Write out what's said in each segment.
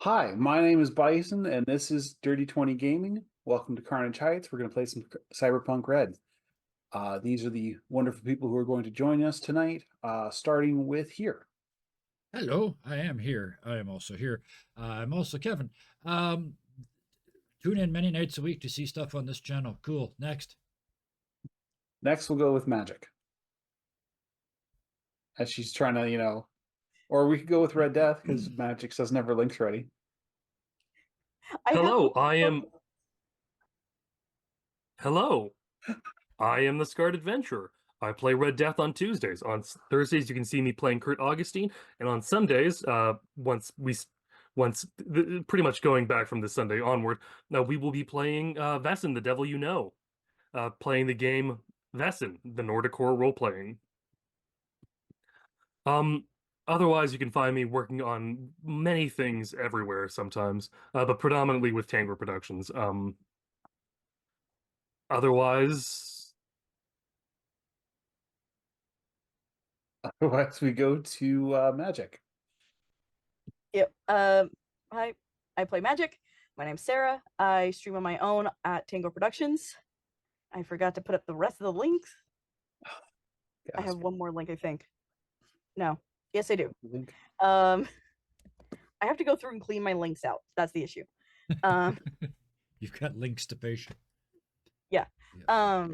Hi, my name is Bison, and this is Dirty 20 Gaming. Welcome to Carnage Heights. We're going to play some Cyberpunk Red. These are the wonderful people who are going to join us tonight, starting with here. Hello, I am here. I am also here. I'm also Kevin. Um, Tune in many nights a week to see stuff on this channel. Cool. Next. Next, we'll go with Magic. As she's trying to, or we could go with Red Death because Magic says never links ready. I have Hello, I am. Hello, I am the Scarred Adventurer. I play Red Death on Tuesdays. On Thursdays, you can see me playing Kurt Augustine, and on Sundays, pretty much going back from this Sunday onward, we will be playing Vesson, the Devil You Know, playing the game Vesson, the Nordic horror role playing. Um, Otherwise, you can find me working on many things everywhere sometimes, but predominantly with Tango Productions. Otherwise, Otherwise, we go to Magic. Yep. Hi, I play Magic. My name's Sarah. I stream on my own at Tango Productions. I forgot to put up the rest of the links. I have one more link, I think. No. Yes, I do. I have to go through and clean my links out. That's the issue. You've got links to patient. Yeah. I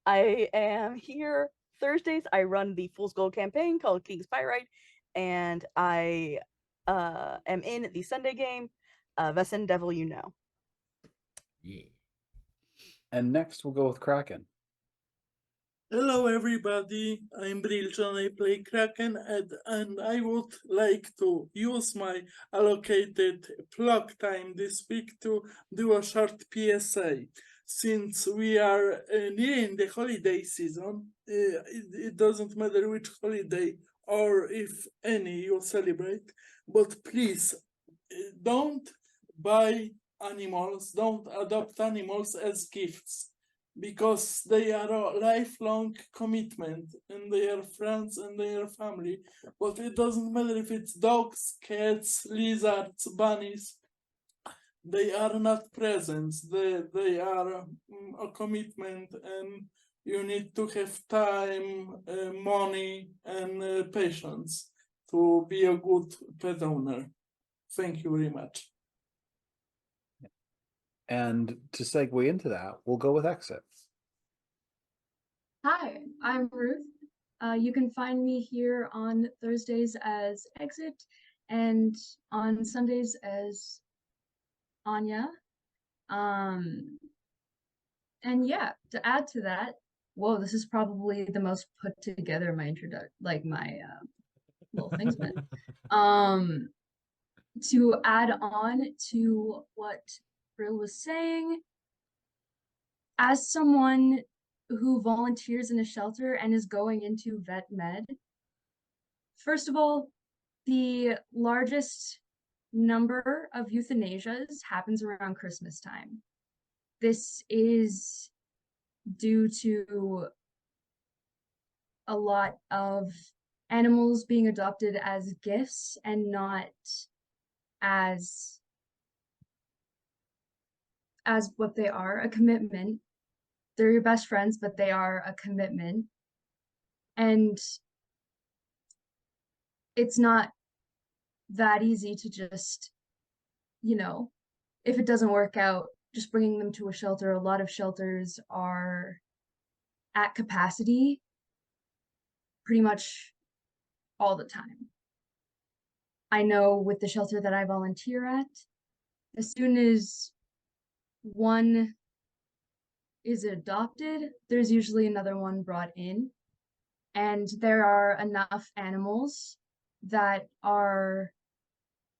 am here Thursdays. I run the Fool's Gold campaign called King's Pyrite, and I am in the Sunday game, Vesson Devil You Know. Yeah. And next, we'll go with Kraken. Hello everybody, I'm Briljan, I play Kraken and I would like to use my allocated clock time this week to do a short PSA. Since we are nearing the holiday season, it doesn't matter which holiday or if any you celebrate, but please don't buy animals, don't adopt animals as gifts, because they are a lifelong commitment and they are friends and they are family. But it doesn't matter if it's dogs, cats, lizards, bunnies. They are not presents. They are a commitment, and you need to have time, money, and patience to be a good pet owner. Thank you very much. And to segue into that, we'll go with Exit. Hi, I'm Ruth. You can find me here on Thursdays as Exit and on Sundays as Anya. And yeah, to add to that, whoa, this is probably the most put together my little thing's been. To add on to what Brill was saying, as someone who volunteers in a shelter and is going into vet med, first of all, the largest number of euthanasias happens around Christmas time. This is due to a lot of animals being adopted as gifts and not as what they are, a commitment. They're your best friends, but they are a commitment. And it's not that easy to just, if it doesn't work out, just bringing them to a shelter. A lot of shelters are at capacity pretty much all the time. I know with the shelter that I volunteer at, as soon as one is adopted, there's usually another one brought in. And there are enough animals that are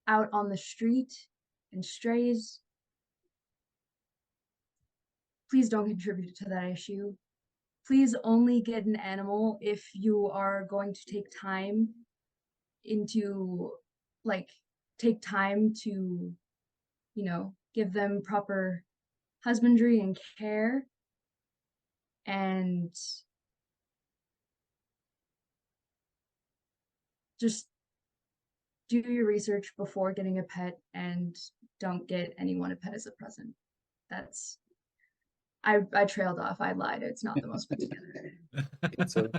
out on the street and strays. Please don't contribute to that issue. Please only get an animal if you are going to take time to, give them proper husbandry and care, and just do your research before getting a pet and don't get anyone a pet as a present. That's I trailed off. I lied. It's not the most put together. It's a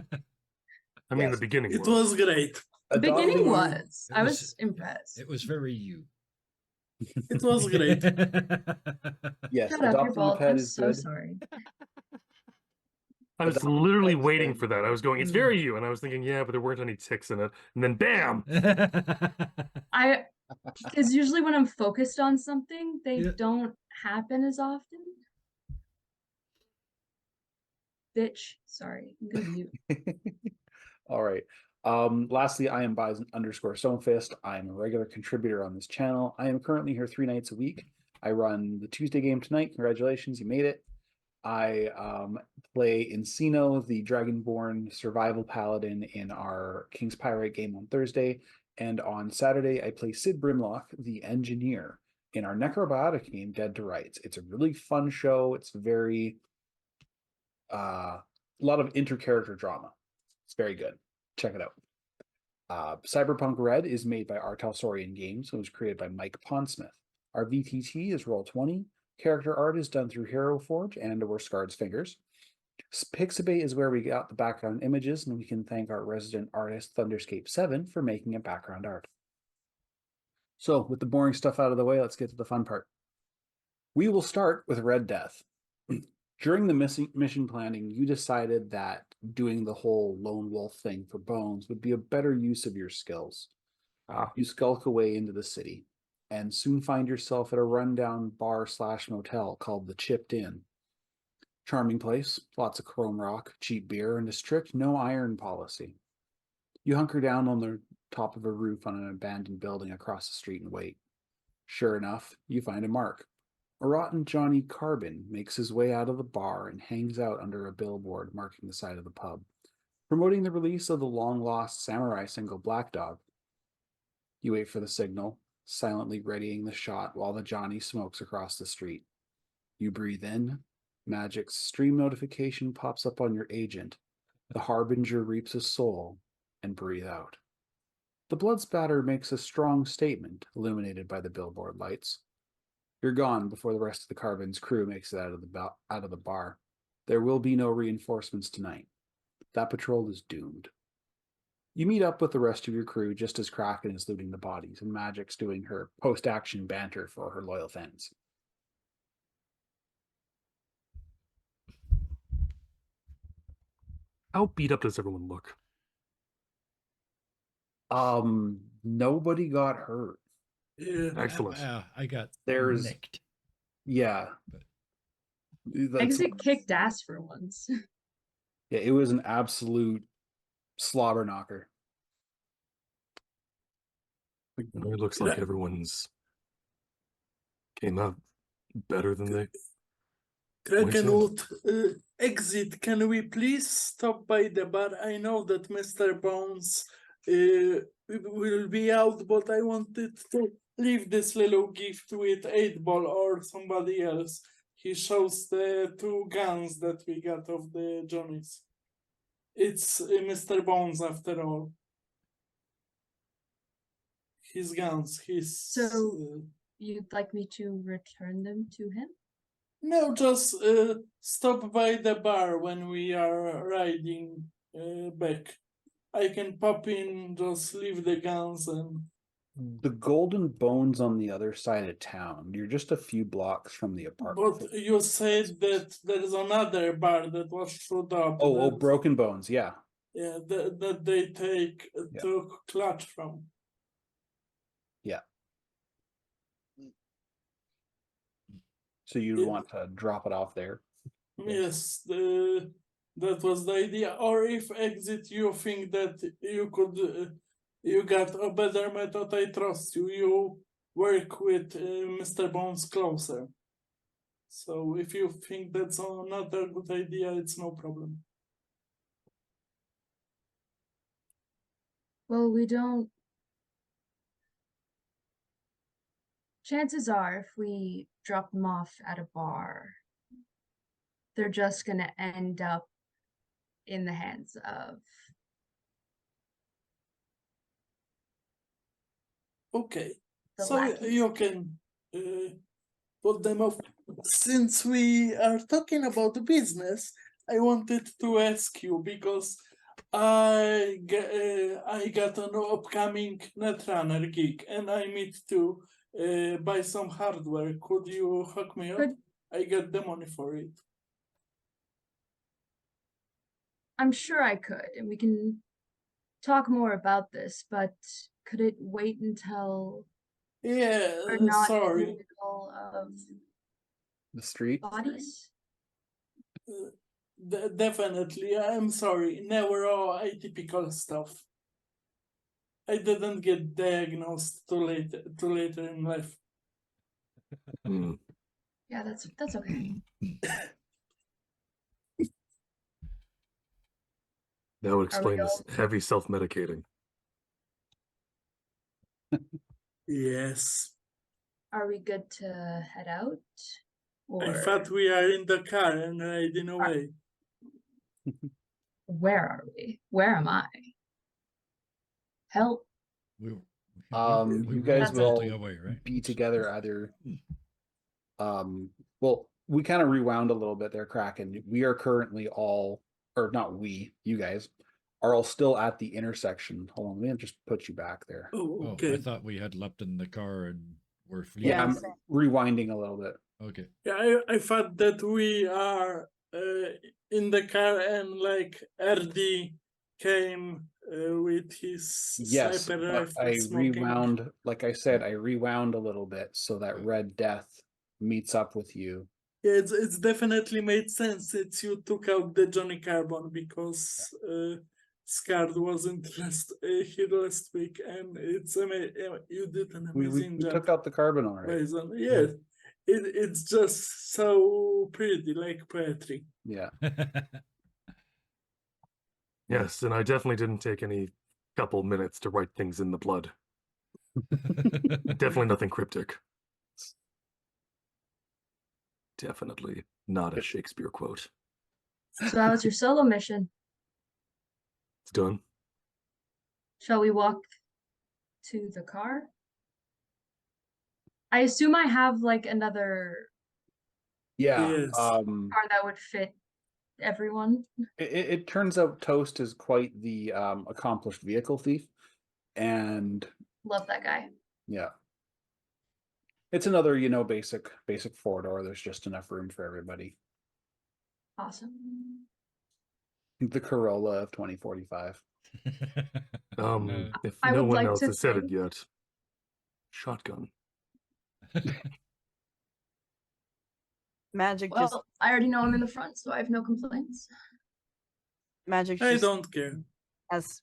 I mean, Yes. the beginning It was. was great. The beginning adopting- was. It I was- was impressed. It was very you. It was great. Yes, Shut up, you're adopting a bald. pet I'm is so good. sorry. I was Adopting literally pets waiting good. for that. I was going, it's Mm. very you. And I was thinking, yeah, but there weren't any ticks in it. And then bam! Because usually when I'm focused on something, they Yeah. don't happen as often. Bitch, sorry, I'm gonna mute. All right. Lastly, I am Bison _ Stonefist. I'm a regular contributor on this channel. I am currently here 3 nights a week. I run the Tuesday game tonight. Congratulations, you made it. I play Encino, the Dragonborn survival paladin, in our King's Pirate game on Thursday. And on Saturday, I play Sid Brimlock, the engineer, in our Necrobiotic game, Dead to Rights. It's a really fun show. It's very a lot of inter-character drama. It's very good. Check it out. Cyberpunk Red is made by Artelsorian Games. It was created by Mike Pondsmith. Our VTT is Roll20. Character art is done through Hero Forge and or Scarred's Fingers. Pixabay is where we got the background images, and we can thank our resident artist Thunderscape7 for making a background art. So, with the boring stuff out of the way, let's get to the fun part. We will start with Red Death. During the mission planning, you decided that doing the whole lone wolf thing for Bones would be a better use of your skills. You skulk away into the city and soon find yourself at a rundown bar/motel called the Chipped Inn. Charming place, lots of chrome rock, cheap beer, and a strict no iron policy. You hunker down on the top of a roof on an abandoned building across the street and wait. Sure enough, you find a mark. A rotten Johnny Carbon makes his way out of the bar and hangs out under a billboard marking the side of the pub, promoting the release of the long-lost samurai single Black Dog. You wait for the signal, silently readying the shot while the Johnny smokes across the street. You breathe in, Magic's stream notification pops up on your agent. The Harbinger reaps a soul, and breathe out. The blood spatter makes a strong statement, illuminated by the billboard lights. You're gone before the rest of the Carbon's crew makes it out of the bar. There will be no reinforcements tonight. That patrol is doomed. You meet up with the rest of your crew just as Kraken is looting the bodies, and Magic's doing her post-action banter for her loyal fans. How beat up does everyone look? Nobody got hurt. Yeah. Excellent. I got There's nicked. Yeah. Exit kicked ass for once. Yeah, it was an absolute slobber knocker. It looks like everyone's came out better than they. Krakenwood, exit. Can we please stop by the bar? I know that Mr. Bones will be out, but I wanted to leave this little gift with 8-Ball or somebody else. He shows the 2 guns that we got of the Johnnies. It's Mr. Bones after all. His guns, his... So you'd like me to return them to him? No, just stop by the bar when we are riding back. I can pop in, just leave the guns and... The Golden Bones on the other side of town. You're just a few blocks from the apartment. But you said that there is another bar that was shut up. Oh, that, Broken Bones, yeah. Yeah, that they take Yeah. to clutch from. Yeah. So you'd Yeah. want to drop it off there. Yes, that was the idea. Or if exit, you think that you could, you got a better method, I trust you. You work with Mr. Bones closer. So if you think that's not a good idea, it's no problem. Well, we don't. Chances are, if we drop them off at a bar, they're just gonna end up in the hands of Okay. The So lackeys. you can put them off. Since we are talking about the business, I wanted to ask you because I got an upcoming Netrunner gig and I need to buy some hardware. Could you hook me up? Could- I got the money for it. I'm sure I could, and we can talk more about this, but could it wait until Yeah, we're not in the sorry. middle of The street. bodies? Definitely, I'm sorry. Neuro atypical stuff. I didn't get diagnosed too later in life. Hmm. Yeah, that's okay. That would Are we explain this all- heavy self-medicating. Yes. Are we good to head out? I Or thought we are in the car and riding away. where are we? Where am I? Help. We You were guys will bolting all away, right? be together either. Well, we kind of rewound a little bit there, Kraken. We are currently all, or not we, you guys are all still at the intersection. Hold on, let me just put you back there. Oh, Oh, okay. I thought we had leapt in the car and were fleeing. Yeah, I'm same. rewinding a little bit. Okay. Yeah, I thought that we are in the car and like RD came with his Yes, sniper but rifle I smoking. rewound, like I said, I rewound a little bit so that Red Death meets up with you. Yeah, it's definitely made sense since you took out the Johnny Carbon because Scarred wasn't here last week, and it's you did an We amazing job. took out the carbon already. Bison. Yeah, it's just so pretty, like poetry. Yeah. Yes, and I definitely didn't take any couple minutes to write things in the blood. Definitely nothing cryptic. Definitely not a Shakespeare quote. So that was your solo mission. It's done. Shall we walk to the car? I assume I have like another Yeah. Yes. car that would fit everyone. It turns out Toast is quite the accomplished vehicle thief, and Love that guy. yeah, it's another basic 4-door. There's just enough room for everybody. Awesome. The Corolla of 2045. If I no would one like else to has said it think- yet, shotgun. Magic Well, just I already know I'm in the front, so I have no complaints. Magic I just don't care. as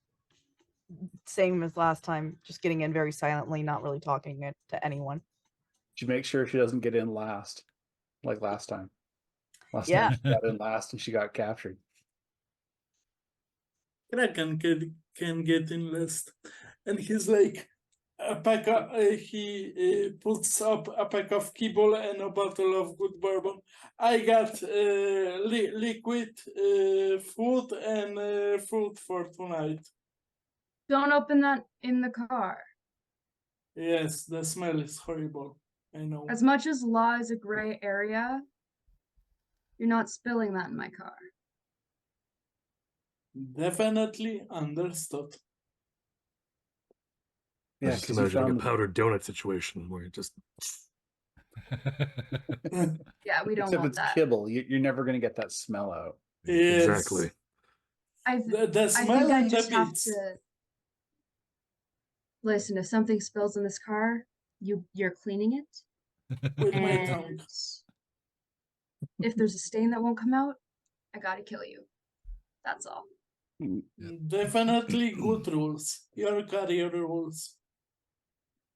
same as last time, just getting in very silently, not really talking it to anyone. She makes sure she doesn't get in last, like last time. Last Yeah. time she got in last and she got captured. Kraken can get in last, and he's like a pack of, he puts up a pack of kibble and a bottle of good bourbon. I got liquid food and food for tonight. Don't open that in the car. Yes, the smell is horrible. I know. As much as law is a gray area, you're not spilling that in my car. Definitely understood. I Yeah, was just because you imagining found a powdered donut situation where you just Yeah, we don't except want it's that. kibble. You're never going to get that smell out. Yes. exactly. The I smell think I and the just have beats. to listen. If something spills in this car, you're cleaning it, With my and tongue. if there's a stain that won't come out, I gotta kill you. That's all. Definitely good rules. Your career rules.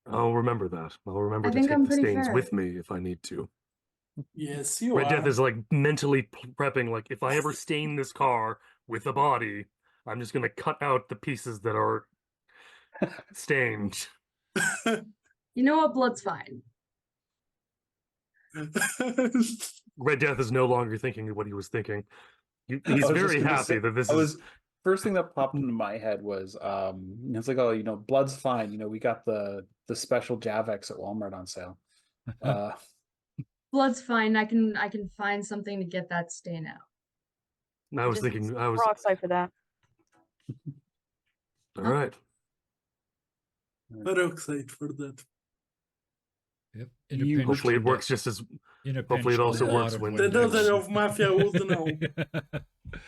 I'll remember that. I'll remember I to think take I'm the pretty stains fair. with me if I need to. Yes, you Red are. Death is like mentally prepping, like, if I ever stain this car with a body, I'm just gonna cut out the pieces that are stained. You know what? Blood's fine. Red Death is no longer thinking what he was thinking. He's I was just very gonna happy say- that this I is was first thing that popped into my head was it's like, oh, blood's fine. We got the special Javex at Walmart on sale. Blood's fine. I can find something to get that stain out. I was Just need thinking, some I was peroxide for that. all right. Peroxide for that. Yep. Hopefully, it works just as. In a Hopefully, it pinch, also a lot works of when. The Windex. daughter of Mafia would know.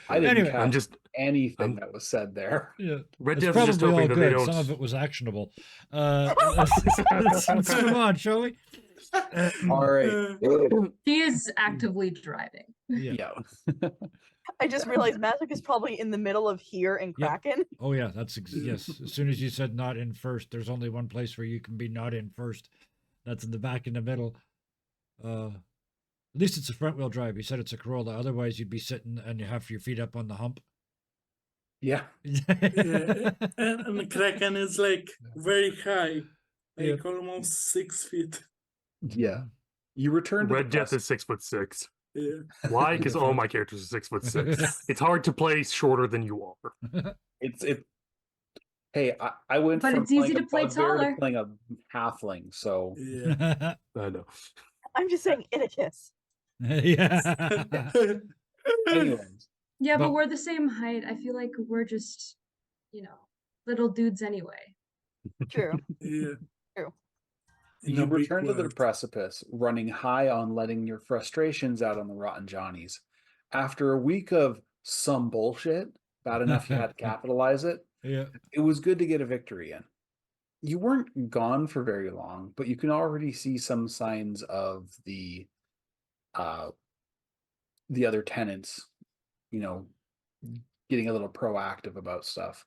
I didn't Anyway, catch anything I'm- that was said there. Yeah. Red It's Dev is just probably hoping all that they good. don't. Some of it was actionable. Let's move on, shall we? All right. He is actively driving. Yeah. Yeah. I just realized Magic is probably in the middle of here and Yep. Kraken. Oh yeah, yes. As soon as you said not in first, there's only one place where you can be not in first. That's in the back in the middle. At least it's a front wheel drive. You said it's a Corolla. Otherwise, you'd be sitting and you have your feet up on the hump. Yeah. Yeah, and Kraken is like very high, like Yep. almost 6 feet. Yeah. You return to Red the Death is 6'6". Yeah. Why? Because all my characters are 6'6". It's hard to play shorter than you are. Hey, I went But from it's easy playing a to play bugbear taller. to playing a halfling, so Yeah. I know. I'm just saying, in a kiss. yeah. anyways. Yeah, but But- we're the same height. I feel like we're just, little dudes anyway. True. Yeah. True. In You a big return to the world. precipice, running high on letting your frustrations out on the Rotten Johnnies. After a week of some bullshit, bad enough you had to capitalize it, Yeah. it was good to get a victory in. You weren't gone for very long, but you can already see some signs of the other tenants, getting a little proactive about stuff.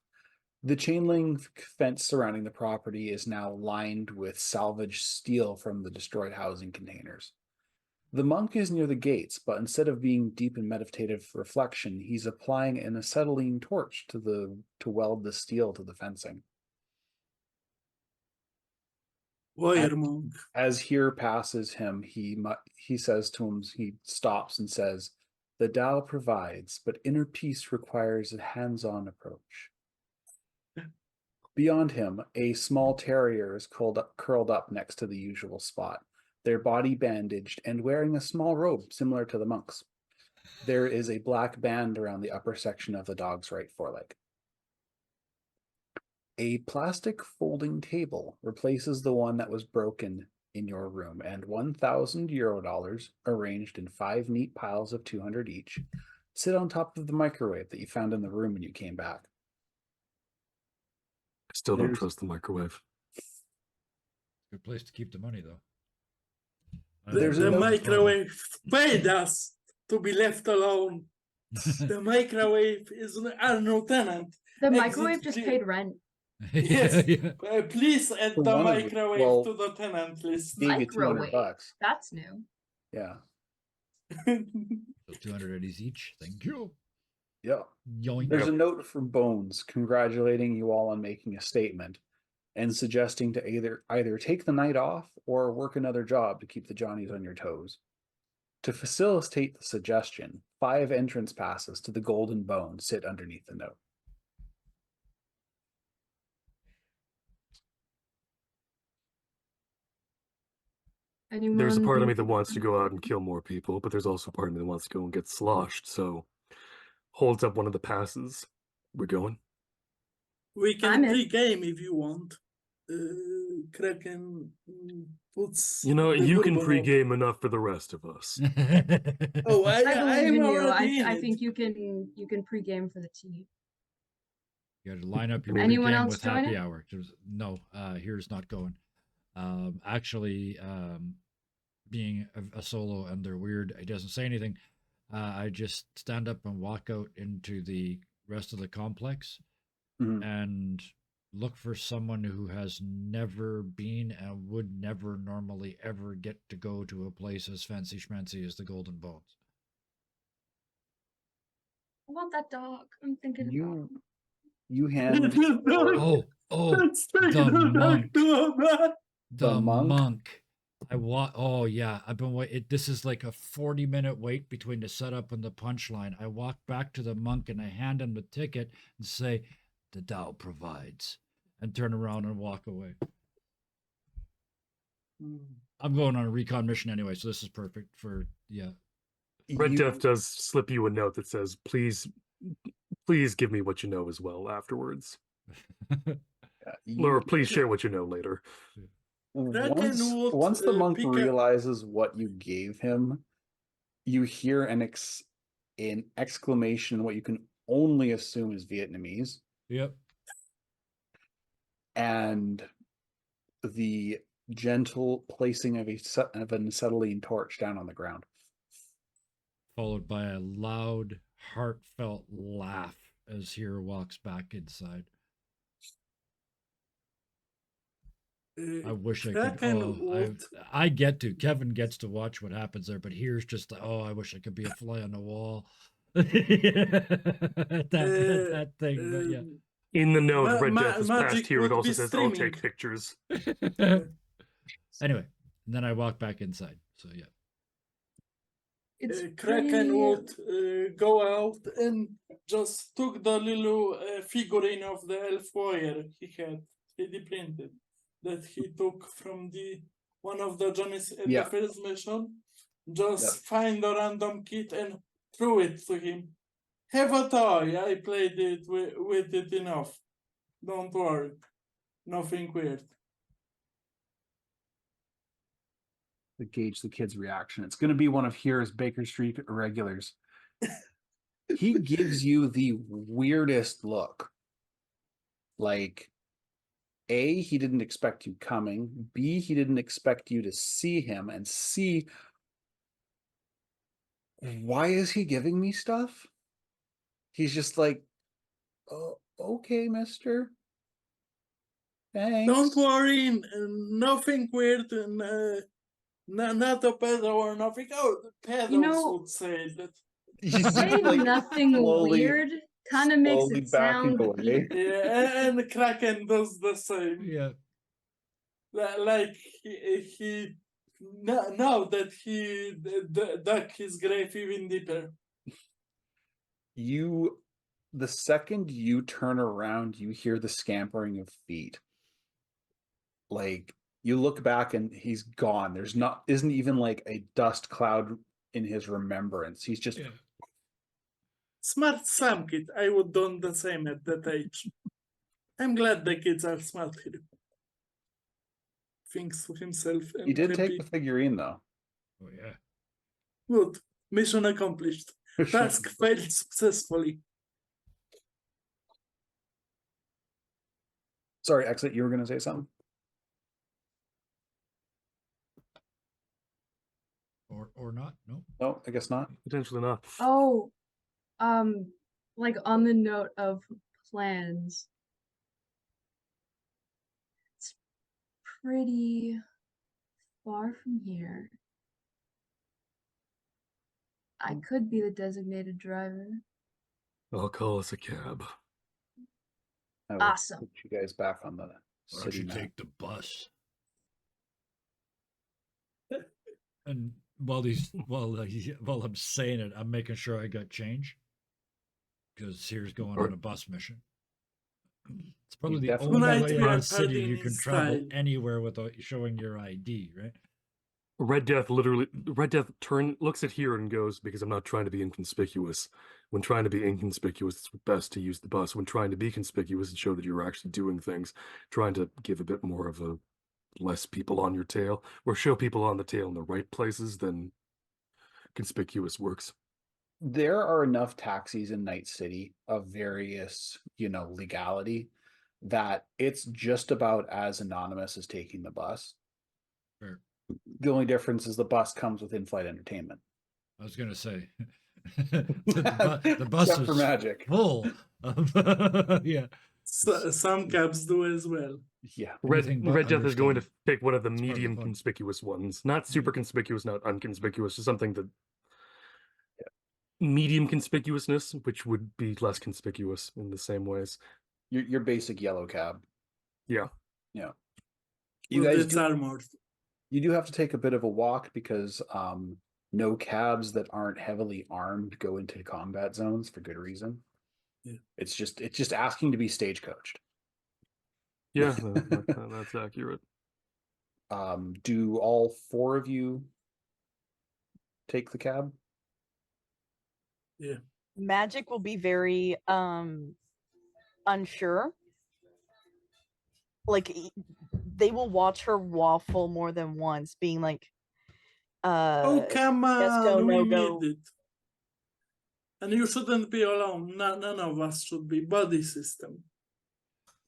The chain link fence surrounding the property is now lined with salvaged steel from the destroyed housing containers. The monk is near the gates, but instead of being deep in meditative reflection, he's applying an acetylene torch to weld the steel to the fencing. Warrior monk. As here passes him, he says to him, he stops and says, "The Tao provides, but inner peace requires a hands-on approach." Beyond him, a small terrier is curled up next to the usual spot, their body bandaged and wearing a small robe similar to the monk's. There is a black band around the upper section of the dog's right foreleg. A plastic folding table replaces the one that was broken in your room, and 1,000 euro dollars, arranged in 5 neat piles of 200 each, sit on top of the microwave that you found in the room when you came back. I still don't There's- trust the microwave. Good place to keep the money, though. There's The a note- microwave paid us to be left alone. The microwave is no tenant. The Exit microwave just clear. paid rent. Yes. Yeah. Please add For the one of the- microwave well- to the tenant list. Gave you 200 Microwave. bucks. That's new. Yeah. So 200 eddies each. Thank you. Yeah. Yoink. There's a note from Bones congratulating you all on making a statement and suggesting to either take the night off or work another job to keep the Johnnies on your toes. To facilitate the suggestion, 5 entrance passes to the Golden Bone sit underneath the note. Anyone There's a part of me that think- wants to go out and kill more people, but there's also a part of me that wants to go and get sloshed, so holds up one of the passes. We're going. We can I'm in. pre-game if you want. Kraken puts. You know, the you can bourbon on. pre-game enough for the rest of us. Oh, I believe I'm in you. already in I it. think you can pregame for the tea. You got to line up your Anyone game else with join happy it? hour. No, here's not going. Actually, being a solo and they're weird, he doesn't say anything. I just stand up and walk out into the rest of the complex Mhm. and look for someone who has never been and would never normally ever get to go to a place as fancy schmancy as the Golden Bones. I want that dog. I'm thinking about You him. you hand Oh, Let's take the the monk. back door, man. the monk? monk. Oh yeah, I've been wait. This is like a 40-minute wait between the setup and the punchline. I walk back to the monk and I hand him the ticket and say, "The Tao provides," and turn around and walk away. I'm going on a recon mission anyway, so this is perfect for Red You- Death does slip you a note that says, "Please give me what you know as well afterwards." Or please share what you know later. Once the monk pick a- realizes what you gave him, you hear an exclamation in what you can only assume is Vietnamese, Yep. and the gentle placing of an acetylene torch down on the ground. Followed by a loud, heartfelt laugh as Hero walks back inside. I wish I could. I get to. Kevin gets to watch what happens there, but here's just, I wish I could be a fly on the wall. that thing, but yeah. In the note, Red Death is Magic past here. It would also be says, "I'll streaming. take pictures." Anyway, and then I walk back inside. So yeah. It's Kraken pretty. would go out and just took the little figurine of the elf warrior he had 3D printed that he took from the one of the Johnny's in Yeah. the first mission. Just find a random kit and threw it to him. Have a toy. I played it with it enough. Don't worry. Nothing weird. To gauge the kid's reaction. It's going to be one of Here's Baker Street regulars. He gives you the weirdest look. Like, A, he didn't expect you coming. B, he didn't expect you to see him. And C, why is he giving me stuff? He's just like, oh, okay, mister. Thanks. Don't worry. Nothing weird. Not a pedo or nothing. Oh, pedos would say that. He's Saying like nothing slowly- weird kind of makes slowly it backing sound. away. Yeah, and Kraken does the same. Yeah. Like he now that he dug his grave even deeper. The second you turn around, you hear the scampering of feet. Like, you look back and he's gone. Isn't even like a dust cloud in his remembrance. He's just Smart Sam kid. I would done the same at that age. I'm glad the kids are smart here. Thinks for himself. And he did happy. take the figurine though. Oh yeah. Good. Mission accomplished. Task failed successfully. Sorry, Exit, you were going to say something? Or not? No. No, I guess not. Potentially not. Oh, like on the note of plans, it's pretty far from here. I could be the designated driver. I'll call us a cab. I will Awesome. put you guys back on the Or I city should map. take the bus. And while I'm saying it, I'm making sure I got change. Because here's going on a bus mission. It's probably the definitely- only Tonight way we in are the city you partying can in travel style. anywhere without showing your ID, right? Red Death looks at here and goes, "Because I'm not trying to be inconspicuous. When trying to be inconspicuous, it's best to use the bus. When trying to be conspicuous and show that you're actually doing things, trying to give a bit more of a less people on your tail, or show people on the tail in the right places, then conspicuous works." There are enough taxis in Night City of various, legality that it's just about as anonymous as taking the bus. Fair. The only difference is the bus comes with in-flight entertainment. I was gonna say the bus Except is for magic. full of yeah. Some cabs do as well. Yeah. Anything but Red Death is going to understated. pick one of the It's part of the medium fun. conspicuous ones. Not super conspicuous, not unconspicuous, just something that medium conspicuousness, which would be less conspicuous in the same ways. Your basic yellow cab. Yeah. Yeah. Well, it's armored. You do have to take a bit of a walk because no cabs that aren't heavily armed go into combat zones for good reason. Yeah. It's just asking to be stagecoached. Yeah, that's accurate. Do all four of you take the cab? Yeah. Magic will be very unsure. Like they will watch her waffle more than once, being like, Oh, come yes, go, on, no we go. made it. And you shouldn't be alone. None of us should be. Body system.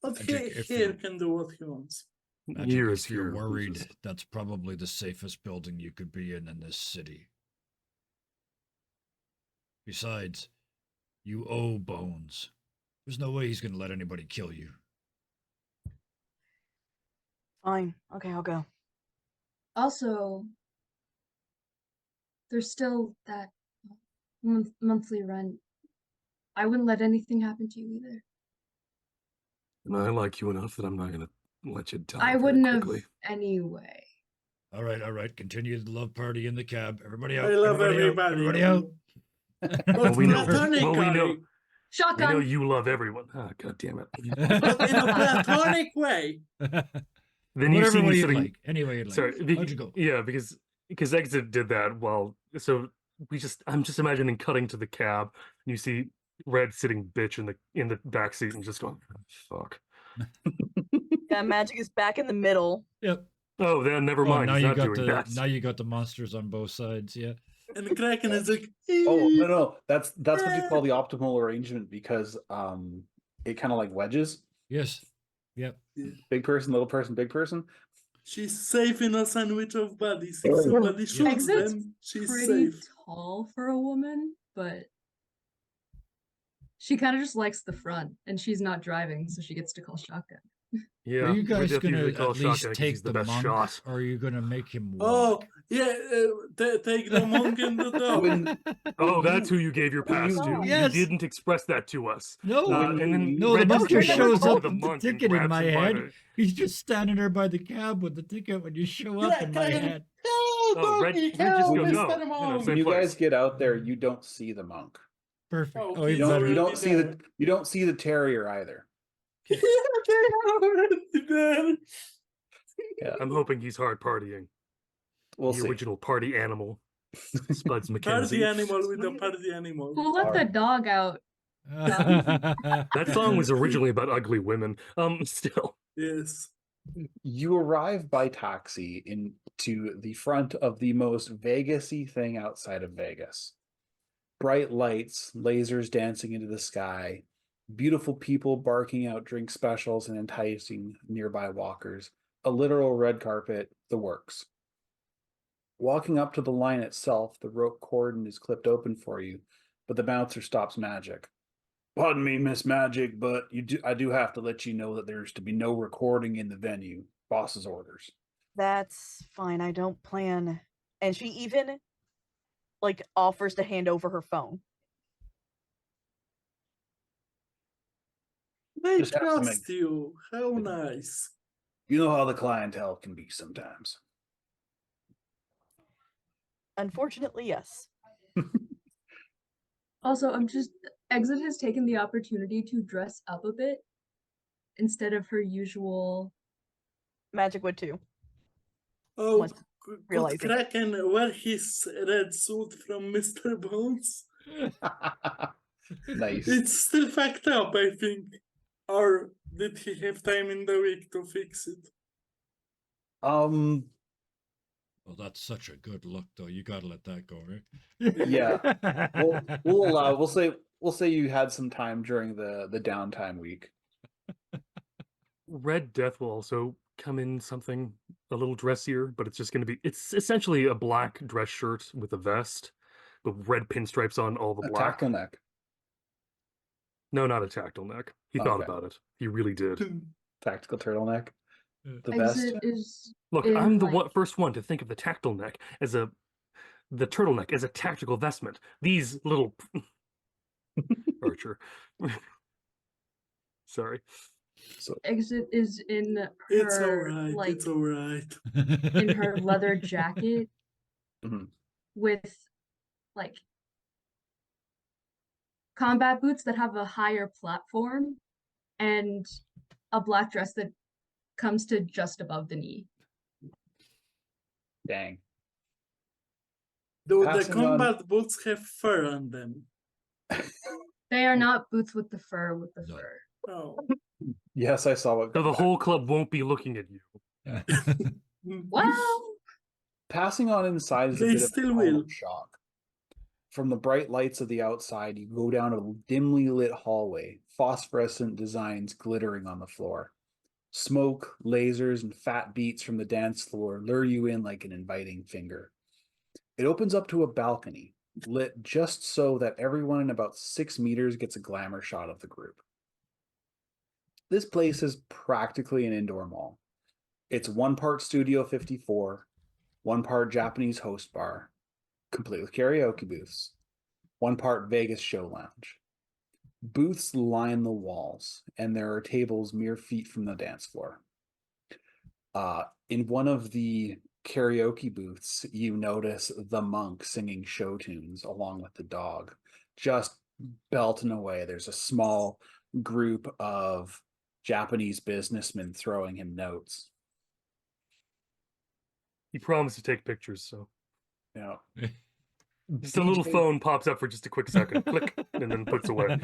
But Magic, if here you're- can do what he wants. Magic, Years if you're here, worried, just- that's probably the safest building you could be in this city. Besides, you owe Bones. There's no way he's going to let anybody kill you. Fine. Okay, I'll go. Also, there's still that monthly rent. I wouldn't let anything happen to you either. And I like you enough that I'm not gonna let you die. I very wouldn't quickly. have anyway. All right. Continue the love party in the cab. Everybody out. I love Everybody out. But Well, we know. platonically, Well, we know Shotgun. you love everyone. Ah, God damn it. but in a platonic way. Then you Whatever see me way you'd sitting. like. Any way you'd like. Sorry, How'd you go? yeah, because Exit did that while I'm just imagining cutting to the cab and you see Red sitting bitch in the back seat and just going, fuck. Yeah, Magic is back in the middle. Yep. Oh, then never Oh, mind. now He's you not got doing the that. now you got the monsters on both sides. Yeah. And Kraken is like, Oh no, that's what you call the optimal arrangement because it kind of like wedges. Yes. Yep. Big person, little person, big person. she's safe in a sandwich of bodies. If somebody shoots Exit's them, she's pretty safe. tall for a woman, but she kind of just likes the front, and she's not driving, so she gets to call shotgun. Yeah, Are you Red guys Death gonna usually calls at least shotgun 'cause take he's the best monk, shot. or are you gonna make him Oh, walk? yeah, take the monk and the dog. When- Oh, that's who you gave your when pass you- to. Yes. You didn't express that to us. No, when And then you- no, the Red monk just just goes shows over up the with the monk and ticket in grabs my him by head. the- He's just standing there by the cab with the ticket when you show up in my head. Oh, Red just goes, When no. when Same you place. guys get out there, you don't see the monk. Perfect. Oh, Oh, he's even better. You don't already see there. you don't see the terrier either. Yeah, I'm hoping he's hard partying. we'll The see. original party animal. Spuds Party McKenzie. animal with a party animal. Who let the dog out? That song was originally about ugly women. Still. Yes. You arrive by taxi into the front of the most Vegas-y thing outside of Vegas. Bright lights, lasers dancing into the sky, beautiful people barking out drink specials and enticing nearby walkers, a literal red carpet, the works. Walking up to the line itself, the rope cordon is clipped open for you, but the bouncer stops Magic. Pardon me, Miss Magic, but I do have to let you know that there's to be no recording in the venue. Boss's orders. That's fine. I don't plan. And she even like offers to hand over her phone. They Just have to trust you. How nice. You know how the clientele can be sometimes. Unfortunately, yes. Also, Exit has taken the opportunity to dress up a bit instead of her usual. Magic would too. Oh, Was could realizing. Kraken wear his red suit from Mr. Bones? Nice. It's still fucked up, I think. Or did he have time in the week to fix it? Um, Well, that's such a good look, though. You gotta let that go, right? Yeah. we'll allow. We'll say you had some time during the downtime week. Red Death will also come in something a little dressier, but it's essentially a black dress shirt with a vest, with red pinstripes on all the A black. tactile neck. No, not a tactile neck. He thought Okay. about it. He really did. Tactical turtleneck. The Exit vest. is Look, in, I'm the like- first one to think of the tactile neck as the turtleneck as a tactical vestment. These little Archer. Sorry. So Exit is in It's her alright. like It's alright. in her leather jacket Mhm. with like combat boots that have a higher platform and a black dress that comes to just above the knee. dang. Do the Passing on- combat boots have fur on them? They are not boots with the fur No. fur. Oh. Yes, I saw what. So the whole club won't be looking at you. Well, Passing on inside is a They bit of still a will. shock. From the bright lights of the outside, you go down a dimly lit hallway, phosphorescent designs glittering on the floor. Smoke, lasers, and fat beats from the dance floor lure you in like an inviting finger. It opens up to a balcony, lit just so that everyone in about 6 meters gets a glamour shot of the group. This place is practically an indoor mall. It's 1 part Studio 54, 1 part Japanese host bar, complete with karaoke booths, 1 part Vegas show lounge. Booths line the walls, and there are tables mere feet from the dance floor. In one of the karaoke booths, you notice the monk singing show tunes along with the dog, just belting away. There's a small group of Japanese businessmen throwing him notes. He promised to take pictures, so You know, just a little DJ phone pops up for just a quick second, click, and then puts away.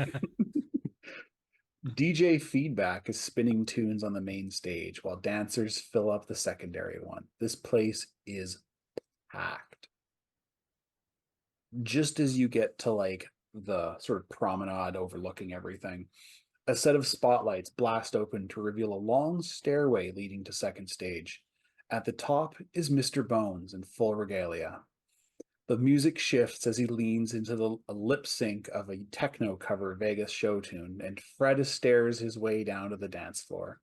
DJ Feedback is spinning tunes on the main stage while dancers fill up the secondary one. This place is packed. Just as you get to like the sort of promenade overlooking everything, a set of spotlights blast open to reveal a long stairway leading to second stage. At the top is Mr. Bones in full regalia. The music shifts as he leans into a lip sync of a techno cover Vegas show tune, and Fred stares his way down to the dance floor.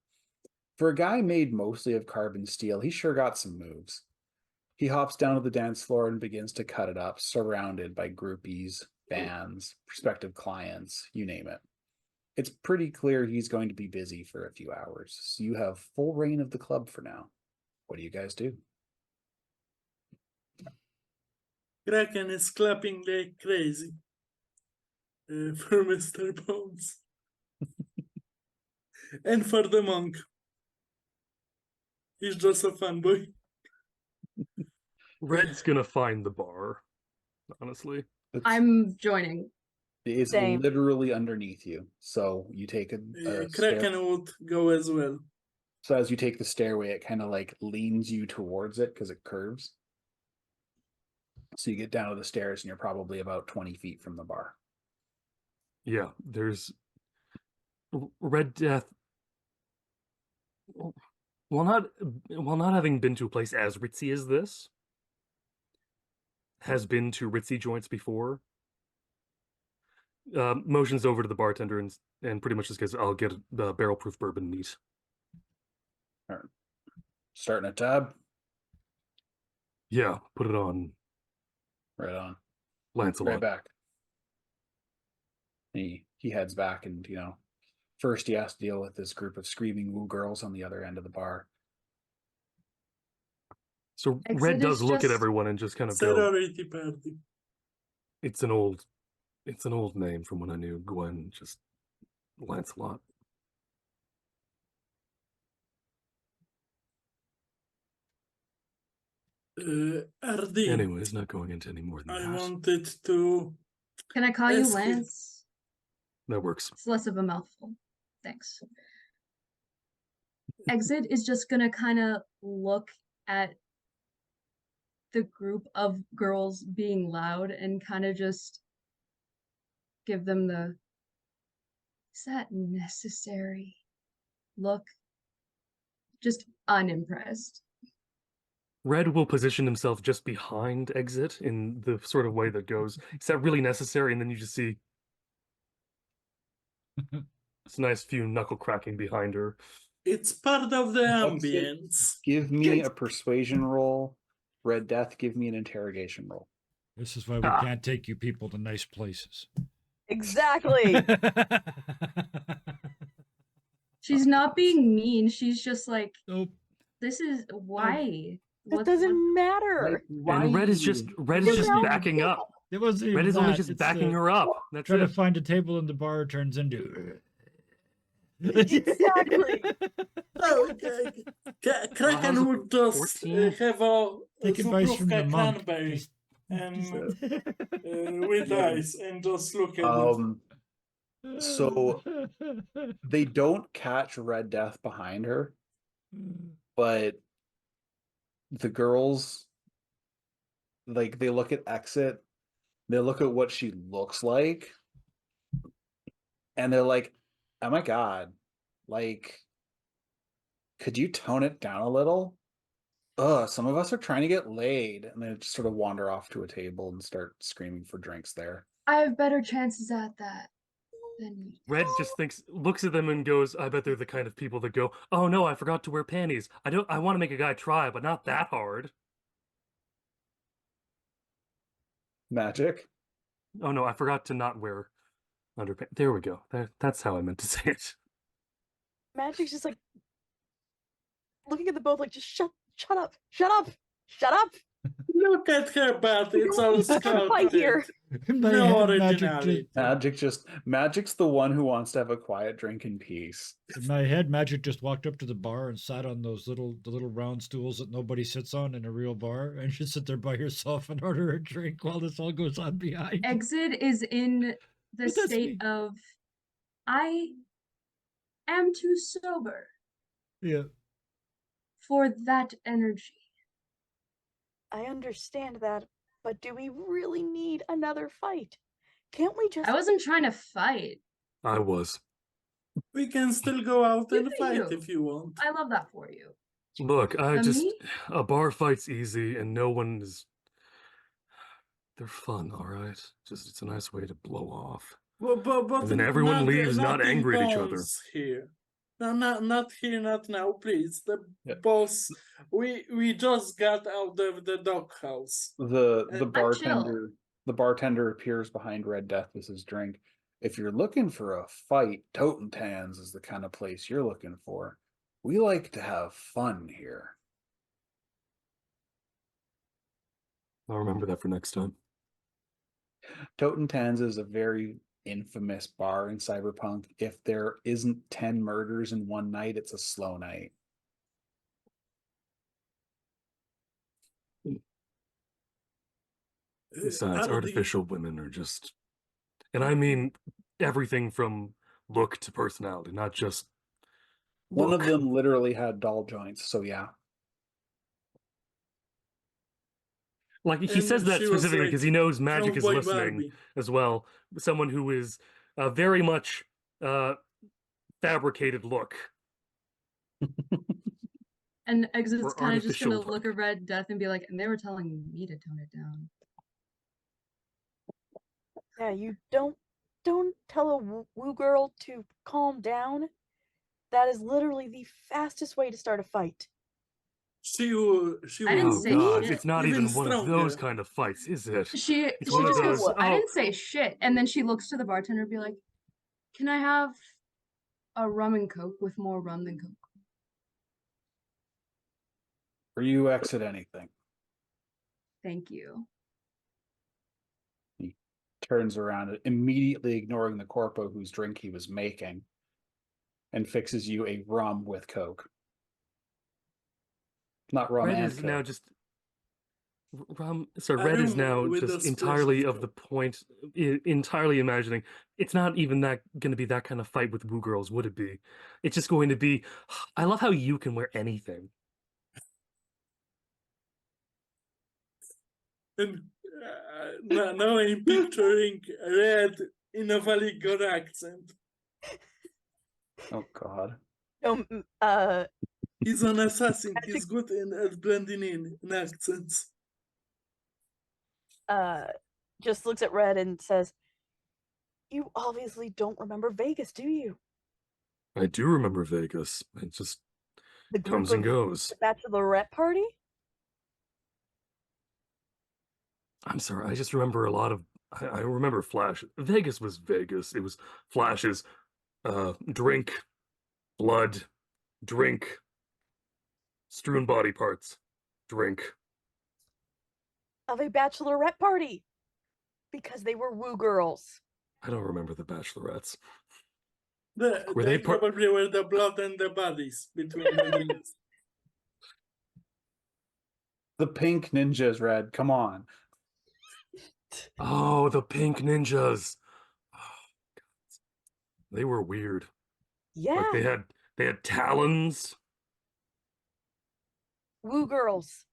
For a guy made mostly of carbon steel, he sure got some moves. He hops down to the dance floor and begins to cut it up, surrounded by groupies, fans, prospective clients, you name it. It's pretty clear he's going to be busy for a few hours, so you have full reign of the club for now. What do you guys do? Kraken is clapping like crazy for Mr. Bones. And for the monk. He's just a fanboy. Red's gonna find the bar, honestly. I'm joining. It's Same. literally underneath you. So you take a stair. Kraken would go as well. So as you take the stairway, it kind of like leans you towards it because it curves. So you get down to the stairs and you're probably about 20 feet from the bar. Yeah, there's Red Death. While not having been to a place as ritzy as this, has been to ritzy joints before. Motions over to the bartender and pretty much just goes, "I'll get the barrel-proof bourbon neat." All right. Starting a tab. Yeah, put it on Right on. Lancelot. Right back. He heads back, and first he has to deal with this group of screaming woo girls on the other end of the bar. So Exit Red does is look at just- everyone and just kind of go, Sorority party. it's an old name from when I knew Gwen, just Lancelot. RD. Anyways, not going into any more than I that. wanted to Can I call you Ask it. Lance? That works. It's less of a mouthful. Thanks. Exit is just gonna kind of look at the group of girls being loud and kind of just give them the, is that necessary look? Just unimpressed. Red will position himself just behind Exit in the sort of way that goes, is that really necessary? And then you just see it's a nice few knuckle cracking behind her. It's part of the That's it. ambience. Give me a persuasion roll. Red Death, give me an interrogation roll. This is why we can't take you people to nice places. Exactly. She's not being mean. She's just like, Nope. this is why. That doesn't matter. And Red is just backing up. It wasn't even Red is only that, just it's backing the- her up. That's Trying to it. find a table in the bar turns into. Exactly. Oh, Kraken how's would just 14? have a Take advice from the Zubrówka monk. cranberry Just- with Yeah. ice and just look at it. So they don't catch Red Death behind her, but the girls, like, they look at Exit, they look at what she looks like, and they're like, oh my god, like, could you tone it down a little? Some of us are trying to get laid. And they just sort of wander off to a table and start screaming for drinks there. I have better chances at that than you. Red just looks at them and goes, I bet they're the kind of people that go, oh no, I forgot to wear panties. I want to make a guy try, but not that hard. Magic. Oh no, I forgot to not wear underpants. There we go. That's how I meant to say it. Magic's just like looking at the both like, just shut up, shut up, shut up. Look at her butt. It's all Fight sculpted. here. In my No head, originality. Magic's the one who wants to have a quiet drink in peace. in my head, Magic just walked up to the bar and sat on the little round stools that nobody sits on in a real bar, and she'd sit there by herself and order a drink while this all goes on behind. Exit is in the But that's state me. of, I am too sober Yeah. for that energy. I understand that, but do we really need another fight? Can't we just? I wasn't trying to fight. I was. We can still go out You and do fight you. if you want. I love that for you. Look, Me? a bar fight's easy and no one is. They're fun, all right? Just it's a nice way to blow off. But And then everyone leaves not in angry at each other. bones here. No, not here, not now, please. The Yeah. boss. We just got out of the doghouse. The I'm bartender appears behind Red Death with his drink. If you're looking for a fight, Totentanz is the kind of place you're looking for. We like to have fun here. I'll remember that for next time. Totentanz is a very infamous bar in Cyberpunk. If there isn't 10 murders in one night, it's a slow night. Besides, Are the- artificial women are just. And I mean everything from look to personality, not just. One of look. them literally had doll joints, so yeah. Like he And says that she was specifically like, because he knows Magic is "Cowboy listening Barbie." as well. Someone who is very much fabricated look. And Exit's Or kind of just gonna artificial look at Red Death and be like, and they were telling me to tone it down. Yeah, you don't tell a woo girl to calm down. That is literally the fastest way to start a fight. She I didn't Oh will say god, shit. it's not even even one of those stronger. kind of fights, is it? She It's she one of just those. goes, I Oh, didn't say shit. And then she looks to the bartender and be like, can I have a rum and coke with more rum than coke? Or you exit anything. Thank you. He turns around, immediately ignoring the corpo whose drink he was making, and fixes you a rum with Coke. Not rum Red and is now Coke. just. So I Red is remember now with just the entirely splash of the point, entirely imagining it's not even that going to be that kind of fight with Woo Girls, would it be? It's just going to be. I love how you can wear anything. And now I'm picturing Red in a very good accent. Oh god. He's an assassin. He's good at blending in accents. Just looks at Red and says, "You obviously don't remember Vegas, do you? I do remember Vegas. It just The group comes and of goes. the bachelorette party?" I'm sorry, I just remember a lot of. I remember Flash. Vegas was Vegas. It was Flash's drink Blood. Drink. Strewn body parts. Drink. Of a bachelorette party. Because they were woo girls. I don't remember the bachelorettes. Were they they par- probably were the blood and the bodies between the drinks. The pink ninjas, Red. Come on. Oh, the pink ninjas. Oh, they were weird. Yeah. Like they had talons. Woo girls.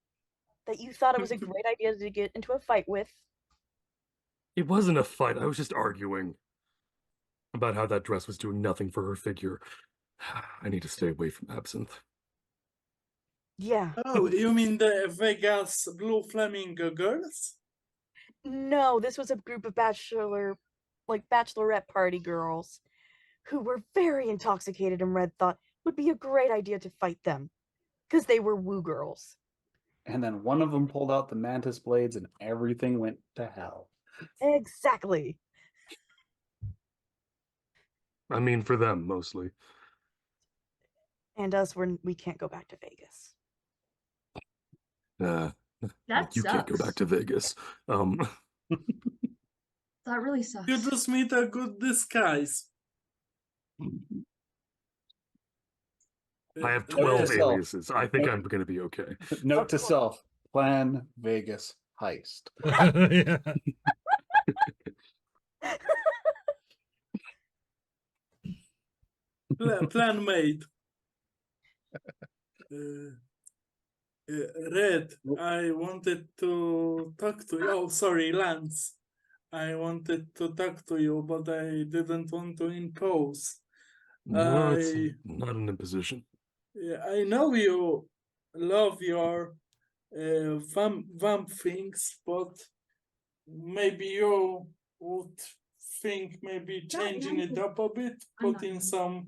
That you thought it was a great idea to get into a fight with. It wasn't a fight. I was just arguing about how that dress was doing nothing for her figure. I need to stay away from absinthe. Yeah. Oh, you mean the Vegas Blue Flamingo girls? No, this was a group of bachelorette party girls who were very intoxicated and Red thought would be a great idea to fight them. Because they were woo girls. And then one of them pulled out the mantis blades and everything went to hell. Exactly. I mean, for them, mostly. And us, we can't go back to Vegas. That You can't go sucks. back to Vegas. That really sucks. You just meet a good disguise. I have Note to 12 self. aliases. I think I'm going to be okay. Note Of to course. self. Plan Vegas heist. Yeah. Plan made. Red, I wanted to talk to you. Oh, sorry, Lance. I wanted to talk to you, but I didn't want to impose. No, it's not an imposition. I know you love your vamp things, but maybe you would think maybe changing it up a bit, I'm not putting going. some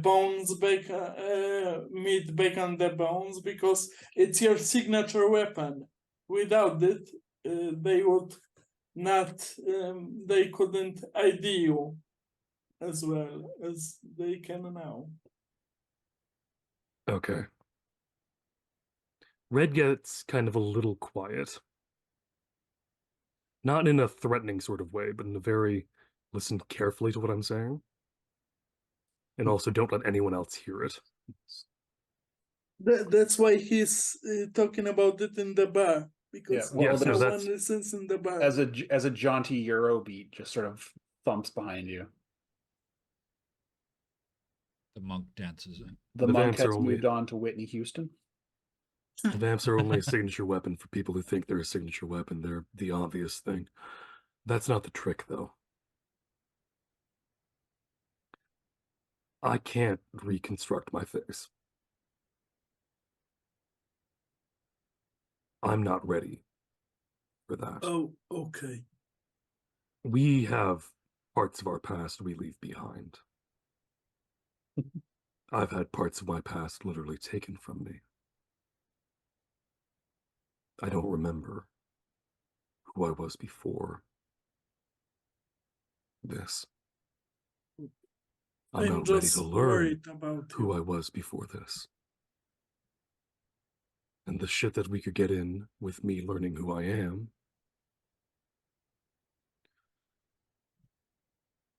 bones back, meat back on the bones, because it's your signature weapon. Without it, they would not, they couldn't ID you as well as they can now. Okay. Red gets kind of a little quiet. Not in a threatening sort of way, but in a very listen carefully to what I'm saying. And also don't let anyone else hear it. That's why he's talking about it in the bar, because well, Yes, no, no that's- one listens in the bar. As a jaunty Euro beat just sort of thumps behind you. The monk dances. The The monk vamps has are only- moved on to Whitney Houston. The vamps are only a signature weapon for people who think they're a signature weapon. They're the obvious thing. That's not the trick, though. I can't reconstruct my face. I'm not ready for that. Oh, okay. We have parts of our past we leave behind. I've had parts of my past literally taken from me. I don't remember who I was before this. I'm not ready just to learn worried about who you. I was before this. And the shit that we could get in with me learning who I am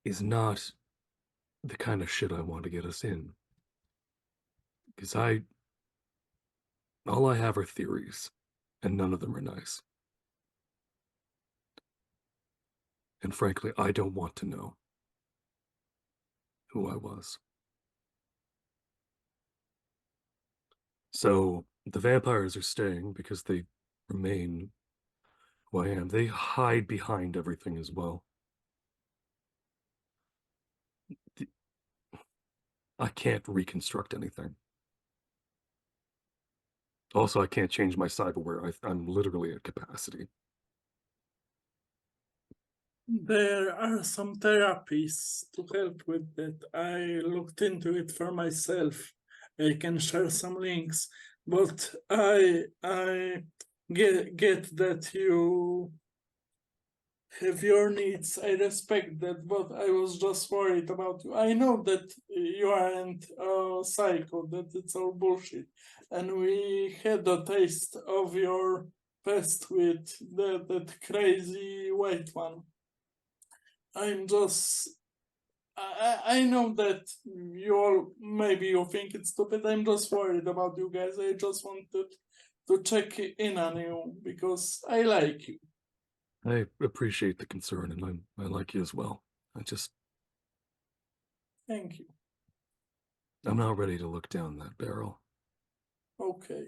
is not the kind of shit I want to get us in. Because all I have are theories, and none of them are nice. And frankly, I don't want to know who I was. So the vampires are staying because they remain who I am. They hide behind everything as well. I can't reconstruct anything. Also, I can't change my cyberware. I'm literally at capacity. There are some therapies to help with that. I looked into it for myself. I can share some links, but I get that you have your needs. I respect that, but I was just worried about you. I know that you aren't a psycho, that it's all bullshit. And we had a taste of your past with that crazy white one. I'm just. I know that you all maybe you think it's stupid. I'm just worried about you guys. I just wanted to check in on you because I like you. I appreciate the concern, and I like you as well. Thank you. I'm not ready to look down that barrel. Okay.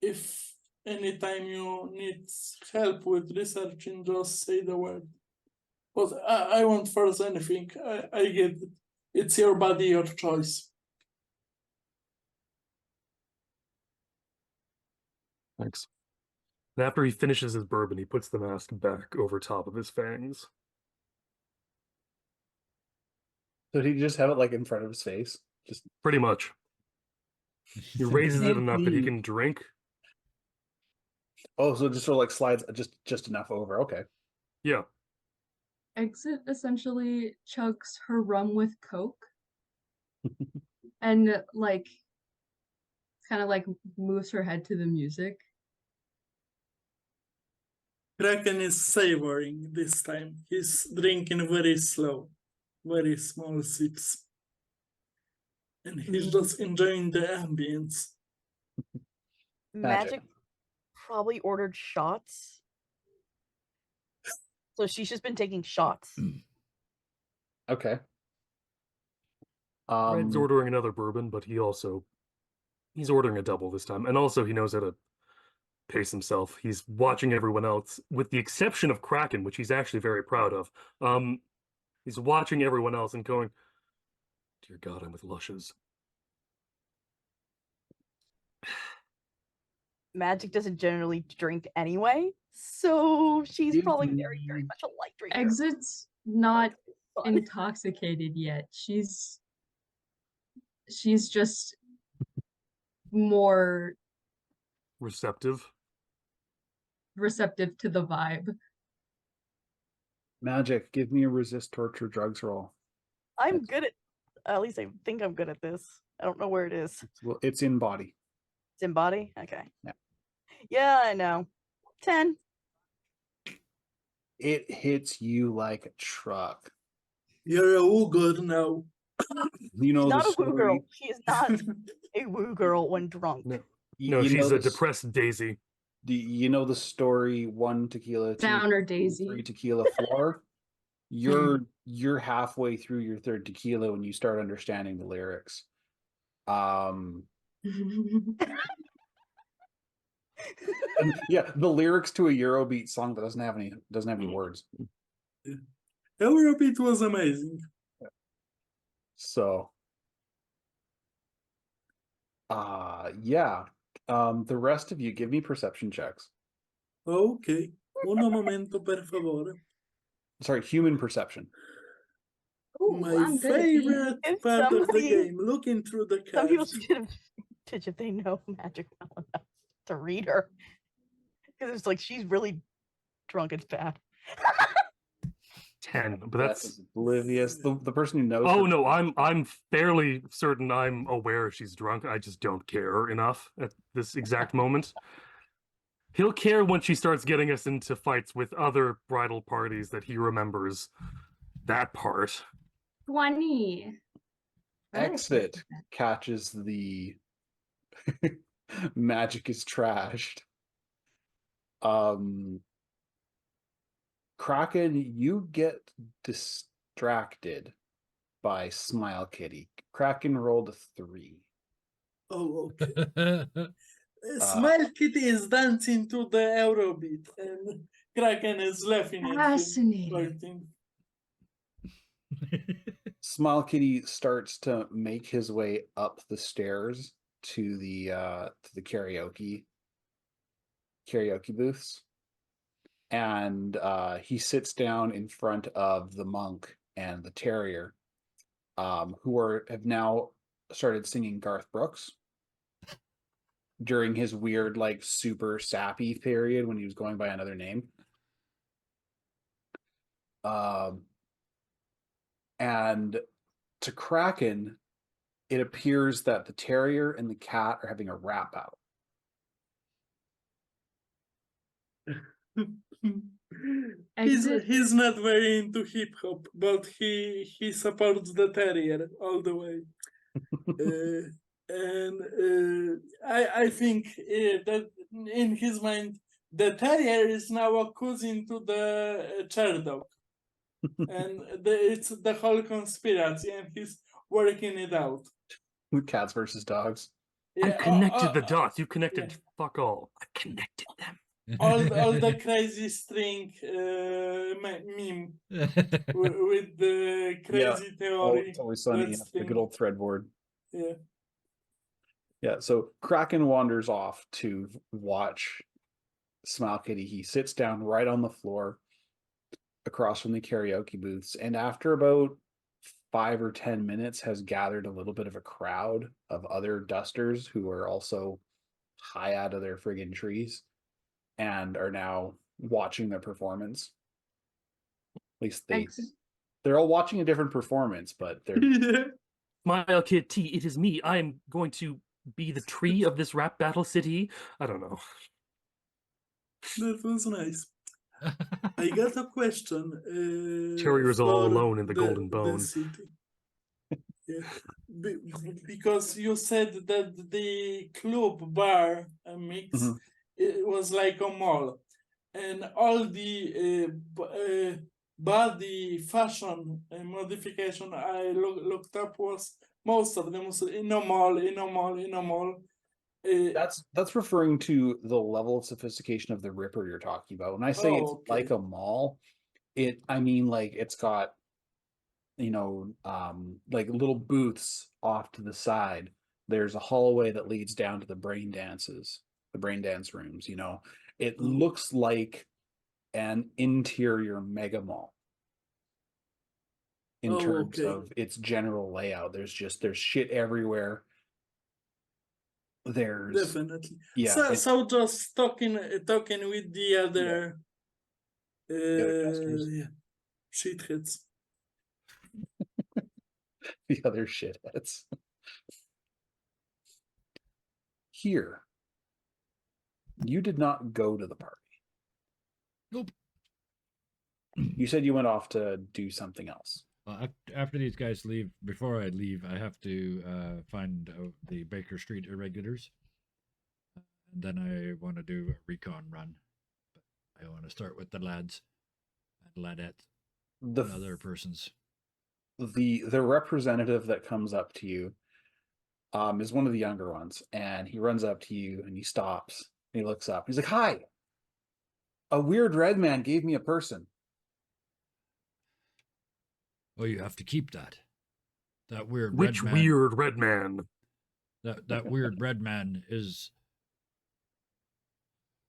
If anytime you need help with researching, just say the word. But I won't force anything. I get it. It's your body, your choice. Thanks. And after he finishes his bourbon, he puts the mask back over top of his fangs. So did he just have it like in front of his face? Just Pretty much. He raises it Can't enough that he see. can drink. oh, so it just sort of like slides just enough over. Okay. Yeah. Exit essentially chugs her rum with Coke and like kind of like moves her head to the music. Kraken is savoring this time. He's drinking very slow, very small sips. And he's just enjoying the ambience. Magic probably ordered shots. So she's just been taking shots. Okay. Red's ordering another bourbon, but he's ordering a double this time. And also he knows how to pace himself. He's watching everyone else, with the exception of Kraken, which he's actually very proud of. He's watching everyone else and going, "Dear God, I'm with lushes." Magic doesn't generally drink anyway, so she's Give probably very, very me- much a light drinker. Exit's not Fun. intoxicated yet. She's just more Receptive. receptive to the vibe. Magic, give me a resist torture drugs roll. I'm good at least I think I'm good at this. I don't know where it is. Well, it's in body. It's in body? Okay. Yeah. Yeah, I know. 10. It hits you like a truck. You're a woo-good now. You know She's the not a woo story. girl. She is not a woo girl when drunk. No, You she's know a the depressed Daisy. you know the story. 1 tequila, 2 Downer tequila, Daisy. 3 tequila, 4. You're halfway through your 3rd tequila when you start understanding the lyrics. And yeah, the lyrics to a Eurobeat song that doesn't have any words. Eurobeat was amazing. So, yeah. The rest of you, give me perception checks. Okay. Uno momento, per favore. Sorry, human perception. Ooh, My I'm good at these. favorite If part of the somebody- game, looking through the Some people cards. should have if they know magic well enough to read her. Because it's like she's really drunk and fat. 10, but That's that's. oblivious. The person who knows. Oh her- no, I'm fairly certain I'm aware she's drunk. I just don't care enough at this exact moment. He'll care when she starts getting us into fights with other bridal parties that he remembers that part. 20. Exit catches the magic is trashed. Kraken, you get distracted by Smile Kitty. Kraken rolled a 3. Oh, okay. Smile Kitty is dancing to the Eurobeat, and Kraken is laughing at him. Fascinating. Flirting. Smile Kitty starts to make his way up the stairs to the karaoke booths, and he sits down in front of the monk and the terrier, who have now started singing Garth Brooks during his weird, like, super sappy period when he was going by another name. And to Kraken, it appears that the terrier and the cat are having a rap out. Exit. He's not very into hip hop, but he supports the terrier all the way. I think that in his mind the terrier is now a cousin to the chair dog, and it's the whole conspiracy, and he's working it out. Cats versus dogs. I Yeah, connected the dots. You connected yeah. fuck all. I connected them. all the crazy string meme with the crazy theory. It's always sunny. Let's The good think. old threadboard. Yeah. Yeah, so Kraken wanders off to watch Smile Kitty. He sits down right on the floor across from the karaoke booths, and after about 5 or 10 minutes has gathered a little bit of a crowd of other dusters who are also high out of their friggin' trees and are now watching the performance. At least they're all watching a different performance, but they're Smile Kitty, it is me. I am going to be the tree of this rap battle city. I don't know. That was nice. I got a question. Terrier's all for alone in the Golden the Bone. city. Yeah. Because you said that the club bar mix Mhm. it was like a mall, and all the body fashion modification I looked up was most of them was in a mall, in a mall, in a mall. That's referring to the level of sophistication of the Ripper you're talking about. When I say it's okay. like a mall, I mean like it's got like little booths off to the side. There's a hallway that leads down to the brain dance rooms. It looks like an interior mega mall in terms Okay. of its general layout. There's shit everywhere. There's Definitely. yeah, So just talking with the other dusters, shitheads. the other shitheads. Here, you did not go to the party. Nope. You said you went off to do something else. After these guys leave, before I leave, I have to find the Baker Street irregulars. And then I want to do a recon run. But I want to start with the lads and ladettes The and other persons. the representative that comes up to you is one of the younger ones, and he runs up to you and he stops. And he looks up. He's like, "Hi, a weird red man gave me a person." Oh, you have to keep that. That weird Which red man. weird red man? That weird red man is.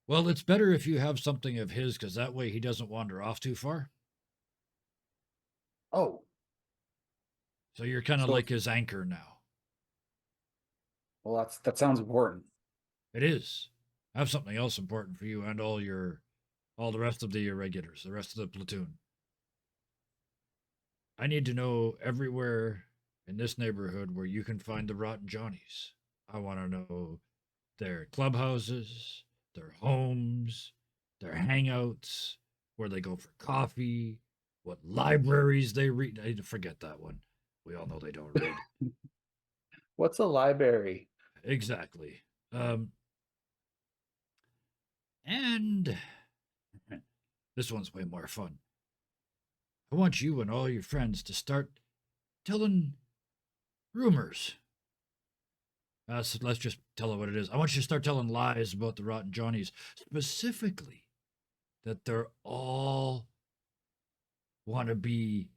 Well, it's better if you have something of his, because that way he doesn't wander off too far. Oh, So you're kind of So- like his anchor now. well, that sounds important. It is. I have something else important for you and all the rest of the irregulars, the rest of the platoon. I need to know everywhere in this neighborhood where you can find the Rotten Johnnies. I want to know their clubhouses, their homes, their hangouts, where they go for coffee, what libraries they read. I forget that one. We all know they don't read. What's a library? Exactly. And this one's way more fun. I want you and all your friends to start telling rumors. So let's just tell it what it is. I want you to start telling lies about the Rotten Johnnies, specifically that they're all want to be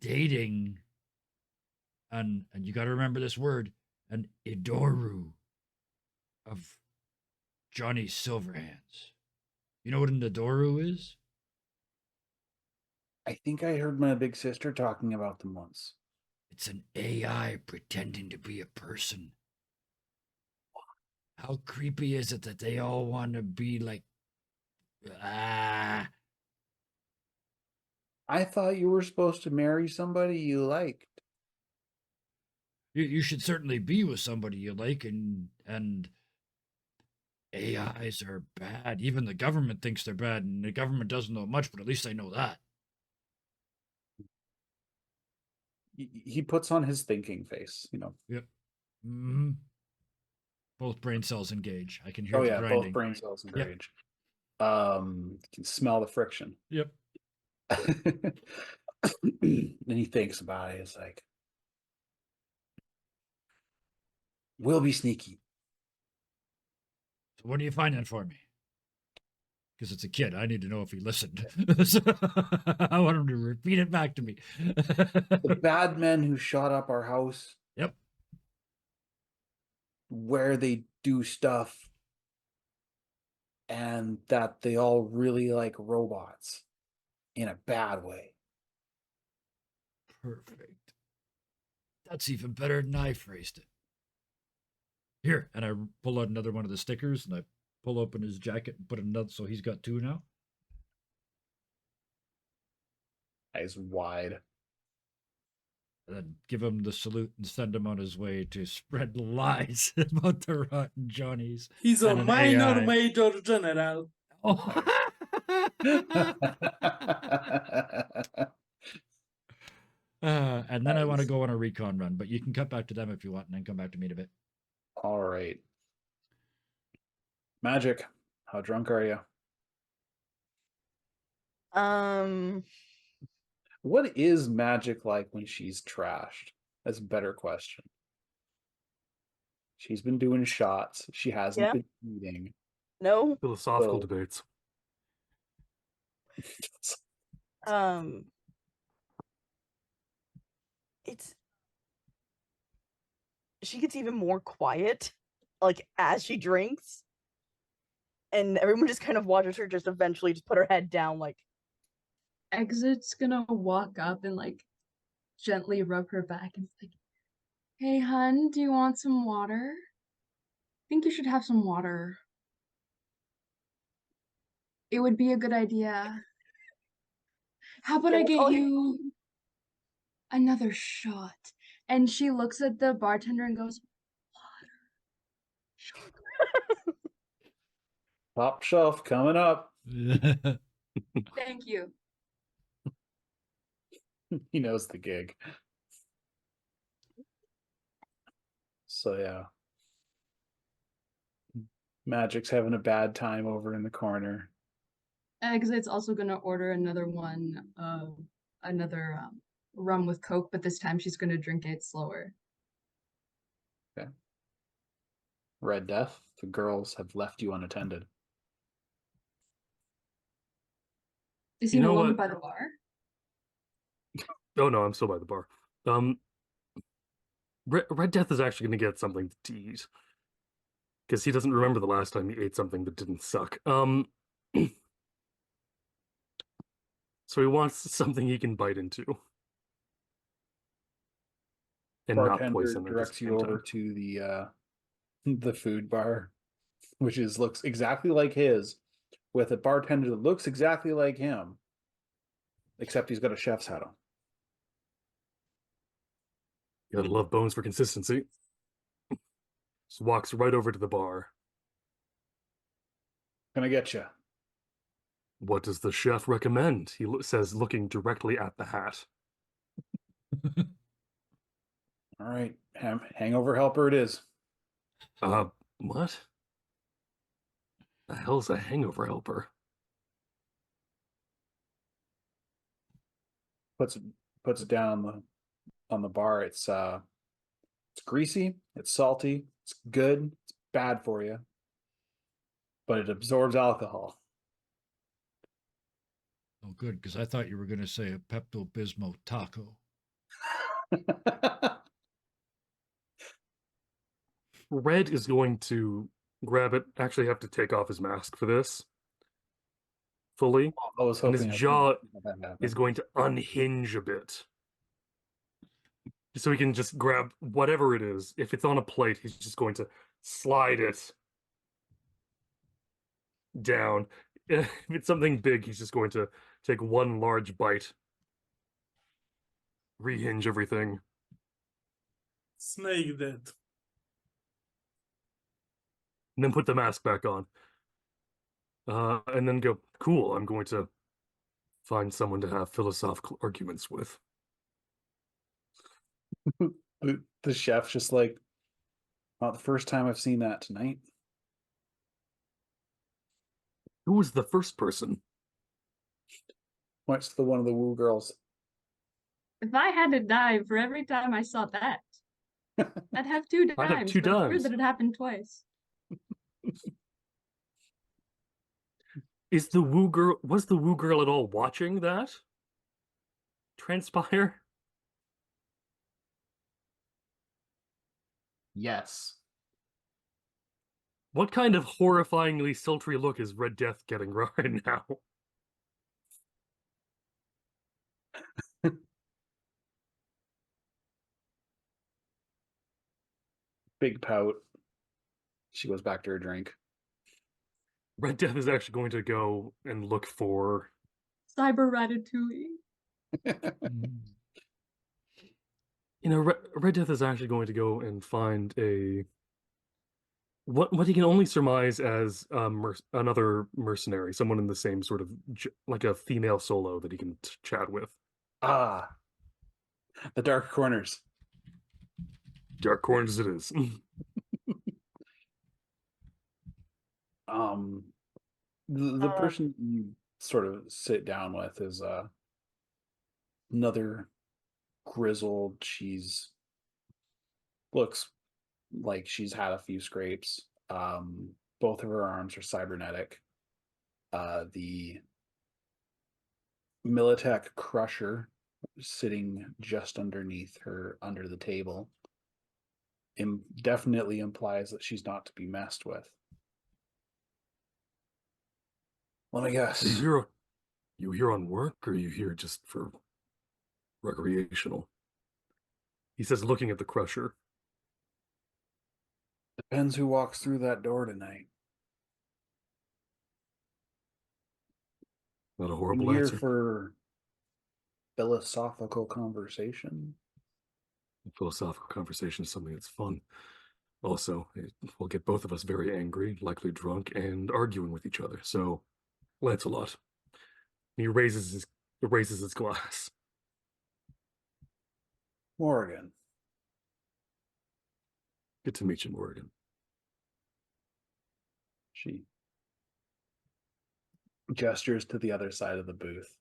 dating and you got to remember this word, an Idoru of Johnny Silverhands. You know what an Idoru is? I think I heard my big sister talking about them once. It's an AI pretending to be a person. How creepy is it that they all want to be like, I I thought you were supposed to marry somebody you liked. You should certainly be with somebody you like, and AIs are bad. Even the government thinks they're bad, and the government doesn't know much, but at least they know that. He puts on his thinking face, Yep. Hmm. Both brain cells engage. I can hear Oh the yeah, both grinding. brain cells Yep. engage. You can smell the friction. Yep. Then he thinks about it. It's like, we'll be sneaky. So when are you finding for me? Because it's a kid. I need to know if he listened. So I want him to repeat it back to me. The bad men who shot up our house, Yep. where they do stuff, and that they all really like robots in a bad way. Perfect. That's even better than I phrased it. Here, and I pull out another one of the stickers, and I pull open his jacket and put another, so he's got two now. Eyes wide. And then give him the salute and send him on his way to spread lies about the rotten Johnnies. He's a and an minor AI. major general. Oh. And then I want to Nice. go on a recon run, but you can cut back to them if you want, and then come back to me in a bit. All right. Magic, how drunk are you? What is Magic like when she's trashed? That's a better question. She's been doing shots. She hasn't Yeah. been eating. No. Philosophical So- debates. It's she gets even more quiet, like as she drinks, and everyone just kind of watches her just eventually just put her head down, like. Exit's gonna walk up and like gently rub her back and be like, "Hey, hun, do you want some water? I think you should have some water. It would be a good idea. How about Yeah, I that's get all- you another shot?" And she looks at the bartender and goes, Top shelf coming up. "Thank you." He knows the gig. So yeah. Magic's having a bad time over in the corner. Exit's also gonna order another rum with Coke, but this time she's gonna drink it slower. Red Death, the girls have left you unattended. Is he You no know longer what? by the bar? Oh no, I'm still by the bar. Red Death is actually going to get something to eat because he doesn't remember the last time he ate something that didn't suck. So he wants something he can bite into and not Bartender poison at the directs you same over time. to the food bar, which looks exactly like his, with a bartender that looks exactly like him, except he's got a chef's hat on. You gotta love Bones for consistency. Just walks right over to the bar. Can I get you? What does the chef recommend? He says, looking directly at the hat. All right, hangover helper it is. What? The hell's a hangover helper? Puts it down on the bar. It's greasy, it's salty, it's good, it's bad for you, but it absorbs alcohol. Oh, good, because I thought you were going to say a Pepto-Bismol taco. Red is going to grab it. Actually, have to take off his mask for this fully, I was and his hoping jaw that happened. is going to unhinge a bit, so he can just grab whatever it is. If it's on a plate, he's just going to slide it down. If it's something big, he's just going to take one large bite rehinge everything. Snake dead. And then put the mask back on. And then go, cool, I'm going to find someone to have philosophical arguments with. The chef's just like, not the first time I've seen that tonight. Who was the first person? Points to the one of the woo girls. If I had to die for every time I saw that, I'd have two dimes. I'd have two but it's dimes. weird that it happened twice. Was the woo girl at all watching that transpire? Yes. What kind of horrifyingly sultry look is Red Death getting right now? Big pout. She goes back to her drink. Red Death is actually going to go and look for Cyber Ratatouille. Red Death is actually going to go and find what he can only surmise as another mercenary, someone in the same sort of like a female solo that he can chat with. Ah, the dark corners. Dark corners it is. The person you sort of sit down with is another grizzled. She's looks like she's had a few scrapes. Both of her arms are cybernetic. The Militech Crusher sitting just underneath her under the table definitely implies that she's not to be messed with. Let me guess. You here on work, or are you here just for recreational? He says, looking at the Crusher. Depends who walks through that door tonight. Not a I'm horrible here answer. for philosophical conversation. Philosophical conversation is something that's fun. Also, it will get both of us very angry, likely drunk, and arguing with each other. So, Lancelot. He raises his glass. Morgan. Good to meet you, Morgan. She gestures to the other side of the booth.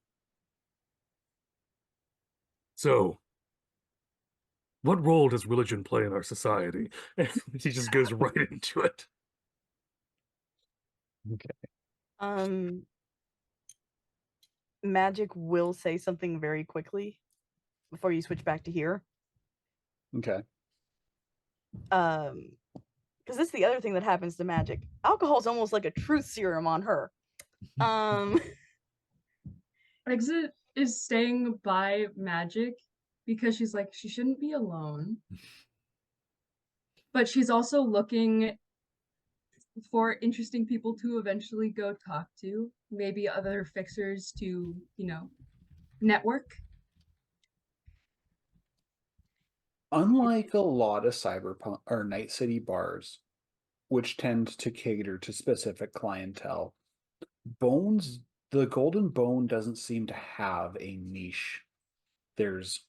So, what role does religion play in our society? He just goes right into it. Okay. Magic will say something very quickly before you switch back to here. Okay. Because that's the other thing that happens to Magic. Alcohol's almost like a truth serum on her. Exit is staying by Magic because she's like, she shouldn't be alone. But she's also looking for interesting people to eventually go talk to, maybe other fixers to, network. Unlike a lot of cyberpunk or Night City bars, which tend to cater to specific clientele, the Golden Bone doesn't seem to have a niche. There's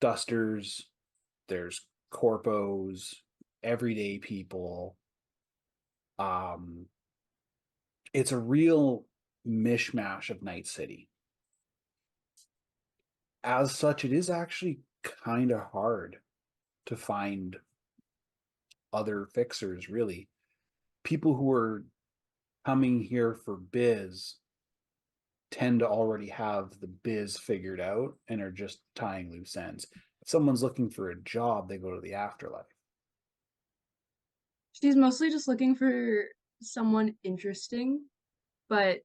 dusters, there's corpos, everyday people. It's a real mishmash of Night City. As such, it is actually kind of hard to find other fixers, really. People who are coming here for biz tend to already have the biz figured out and are just tying loose ends. If someone's looking for a job, they go to the afterlife. She's mostly just looking for someone interesting, but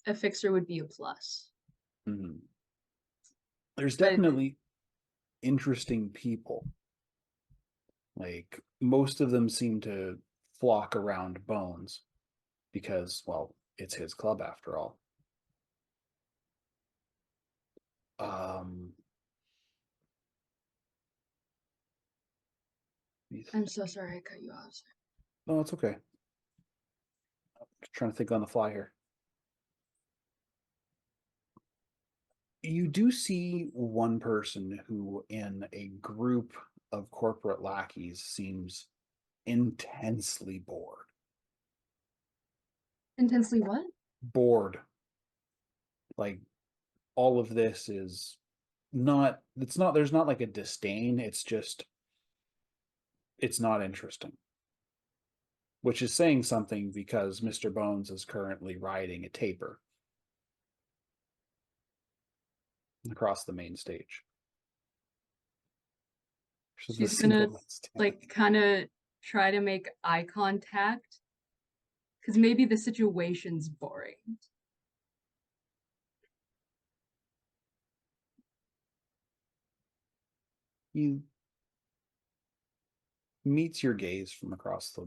a fixer would be a plus. Mm-hmm. There's definitely interesting people. Like, most of them seem to flock around Bones because, well, it's his club after all. I'm so sorry I cut you off. No, it's okay. I'm trying to think on the fly here. You do see one person who, in a group of corporate lackeys, seems intensely bored. Intensely what? Bored. Like, all of this is not, it's not, there's not like a disdain, it's just, it's not interesting. Which is saying something because Mr. Bones is currently riding a taper across the main stage. There's a She's gonna single stand. like kind of try to make eye contact because maybe the situation's boring. He meets your gaze from across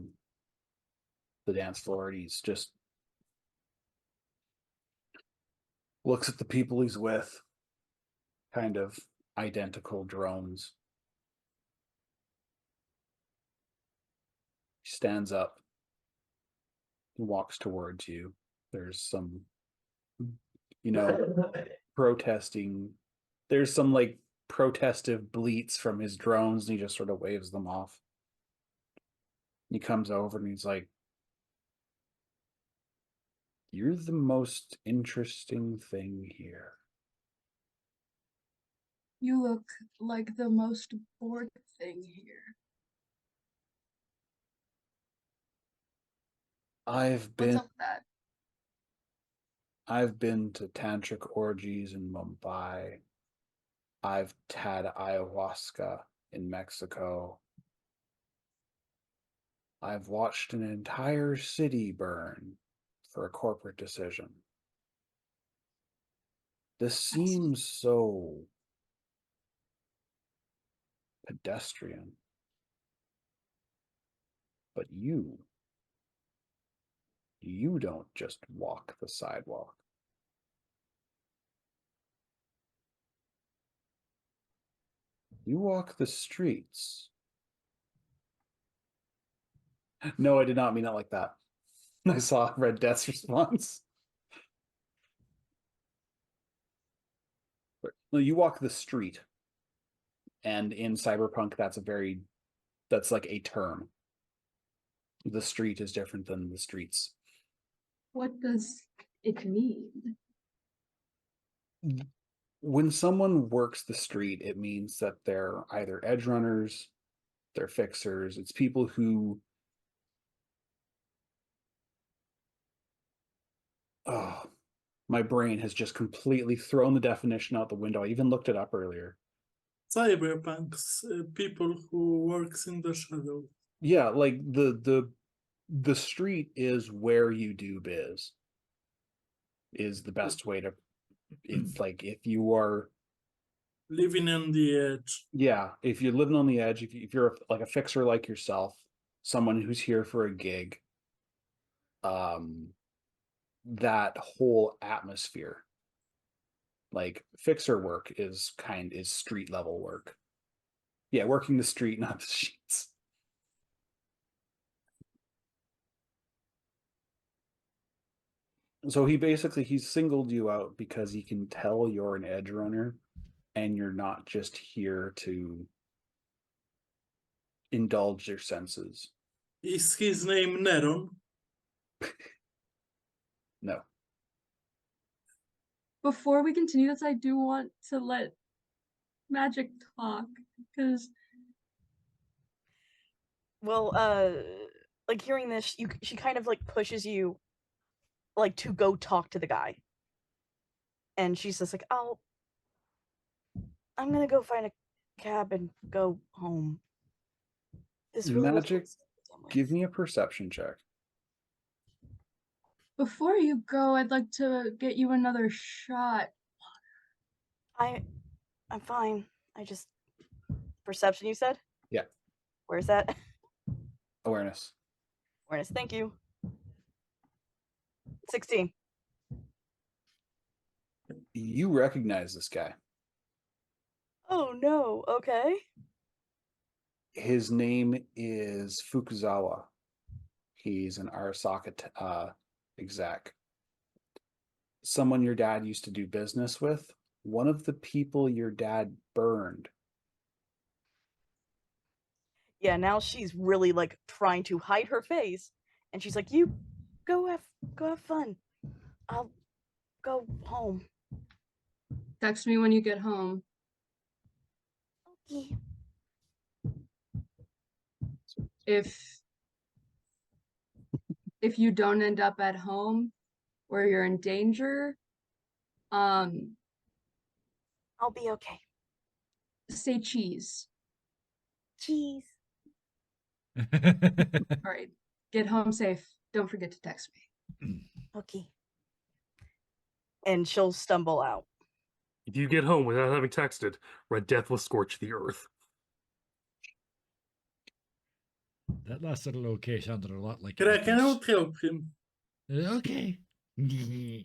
the dance floor, and he's just looks at the people he's with, kind of identical drones. He stands up and walks towards you. There's some, protesting. There's some like protestive bleats from his drones, and he just sort of waves them off. He comes over and he's like, "You're the most interesting thing here." You look like the most bored thing here. I've What's been up with that? I've been to tantric orgies in Mumbai. I've had ayahuasca in Mexico. I've watched an entire city burn for a corporate decision. This seems so pedestrian. But you don't just walk the sidewalk. You walk the streets. No, I did not mean it like that. I saw Red Death's response. No, you walk the street. And in Cyberpunk, that's like a term. The street is different than the streets. What does it mean? When someone works the street, it means that they're either edge runners, they're fixers. It's people who oh, my brain has just completely thrown the definition out the window. I even looked it up earlier. Cyberpunks, people who works in the shadow. Yeah, like the street is where you do biz. Is the best way to. It's like if you are Living on the edge. yeah, if you're living on the edge, if you're like a fixer like yourself, someone who's here for a gig, that whole atmosphere, like fixer work is street level work. Yeah, working the street, not the sheets. So he's singled you out because he can tell you're an edge runner and you're not just here to indulge your senses. Is his name Neron? No. Before we continue this, I do want to let Magic talk because Well, like hearing this, she kind of like pushes you, like to go talk to the guy, and she's just like, I'm gonna go find a cab and go home. This really was Magic, give me a perception check. before you go, I'd like to get you another shot. I'm fine. I just perception. You said? Yeah. Where's that? Awareness. Awareness. Thank you. 16. You recognize this guy. Oh no. Okay. His name is Fukuzawa. He's an Arasaka exec. Someone your dad used to do business with. One of the people your dad burned. Yeah, now she's really like trying to hide her face, and she's like, "You go have fun. I'll go home." Text me when you get home. Okay. If you don't end up at home or you're in danger, I'll be okay. say cheese. Cheese. All right. Get home safe. Don't forget to text me. Okay. And she'll stumble out. If you get home without having texted, Red Death will scorch the earth. That last little okay sounded a lot like Kraken abuse. will help him. Okay. Yeah,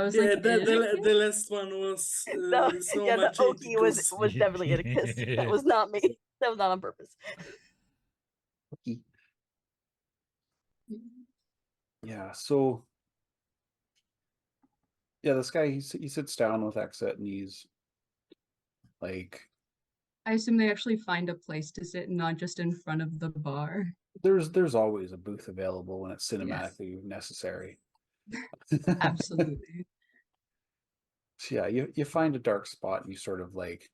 I was Yeah, like, "Is it?" the last one was No, so yeah, the much Okie was because definitely a kiss. That was not me. That was not on purpose. Yeah, so yeah, this guy he sits down with Exit and he's like, I assume they actually find a place to sit and not just in front of the bar. there's always a booth available when it's Yes. cinematically necessary. Absolutely. So yeah, you find a dark spot and you sort of like,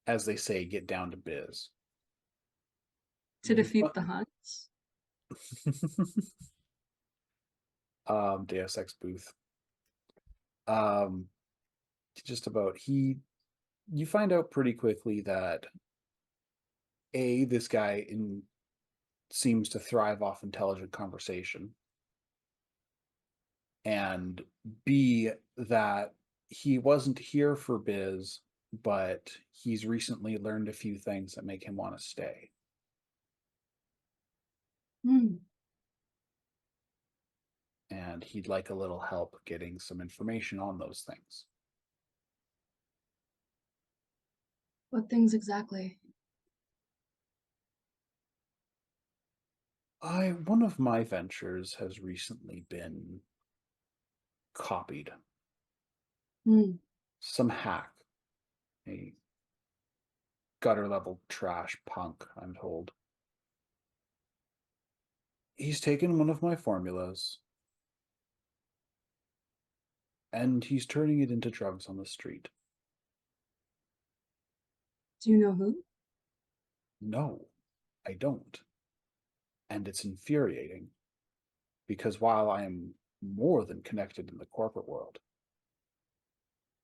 as they say, get down to biz. To defeat the hunts. Deus Ex booth. Just about you find out pretty quickly that this guy seems to thrive off intelligent conversation, and B, that he wasn't here for biz, but he's recently learned a few things that make him want to stay. Hmm. And he'd like a little help getting some information on those things. What things exactly? One of my ventures has recently been copied. Hmm. Some hack, a gutter level trash punk, I'm told. He's taken one of my formulas and he's turning it into drugs on the street. Do you know who? No, I don't. And it's infuriating because while I am more than connected in the corporate world,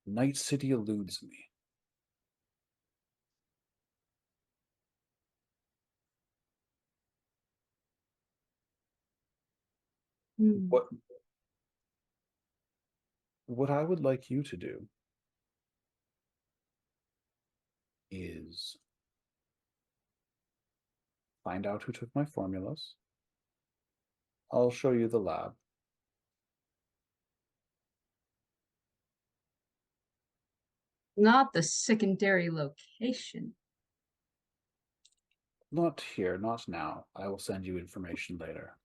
Night City eludes me. Hmm. What I would like you to do is find out who took my formulas. I'll show you the lab. Not the secondary location. Not here, not now. I will send you information later.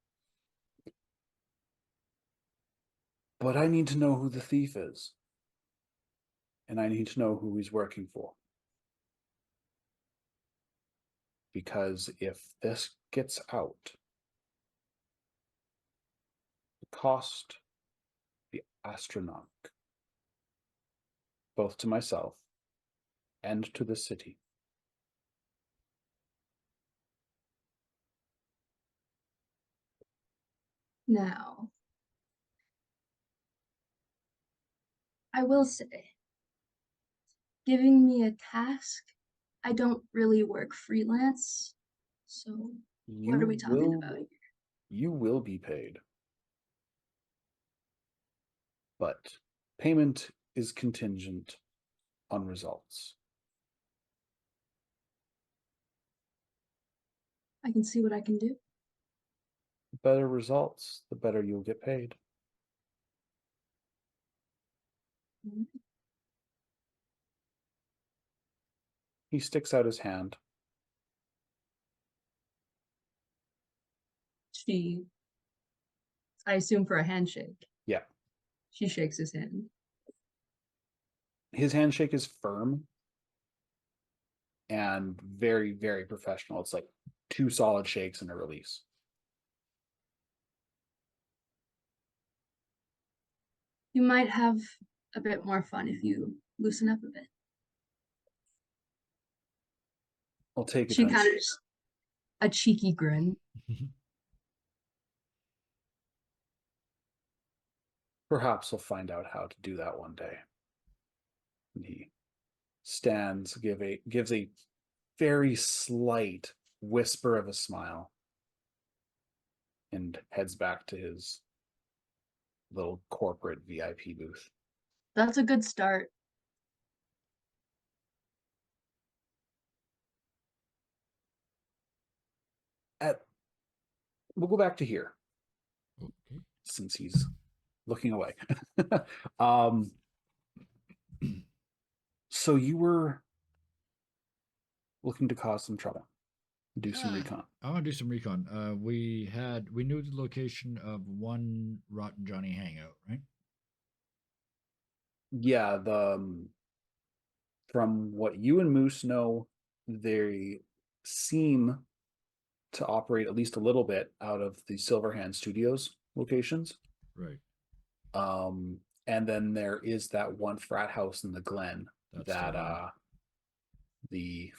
But I need to know who the thief is. And I need to know who he's working for. Because if this gets out, the cost be astronomical, both to myself and to the city. Now, I will say, giving me a task, I don't really work freelance. So, what are we talking about here? You will be paid. But payment is contingent on results. I can see what I can do. The better results, the better you'll get paid. Mhm. He sticks out his hand She, I assume for a handshake. Yeah. She shakes his hand. His handshake is firm and very, very professional. It's like 2 solid shakes and a release. You might have a bit more fun if you loosen up a bit. I'll take it. She kind of a cheeky grin. Perhaps we'll find out how to do that one day. And he stands, gives a very slight whisper of a smile, and heads back to his little corporate VIP booth. That's a good start. We'll go back to here. Okay. Since he's looking away. um, so you were looking to cause some trouble, do some recon. I want to do some recon. We knew the location of one Rotten Johnny hangout, right? Yeah, from what you and Moose know, they seem to operate at least a little bit out of the Silverhand Studios locations. Right. And then there is that one frat house in the Glen That's that the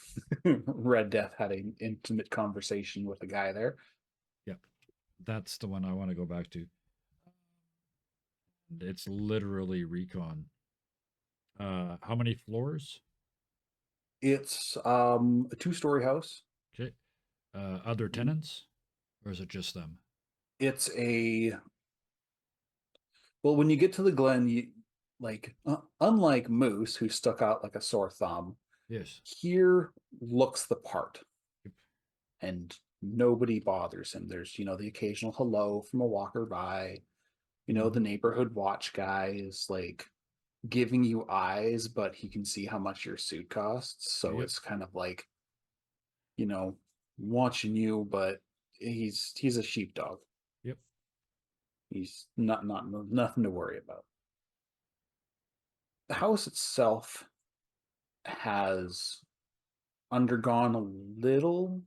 Red Death had an intimate conversation with a guy there. Yep. That's the one I want to go back to. It's literally recon. How many floors? It's a 2-story house. Okay. Other tenants? Or is it just them? It's well, when you get to the Glen, you unlike Moose, who stuck out like a sore thumb, Yes. here looks the part. Yep. And nobody bothers him. There's, the occasional hello from a walker by, the neighborhood watch guy is like giving you eyes, but he can see how much your suit costs. So Yep. it's kind of like, watching you, but he's a sheepdog. Yep. He's nothing to worry about. The house itself has undergone a little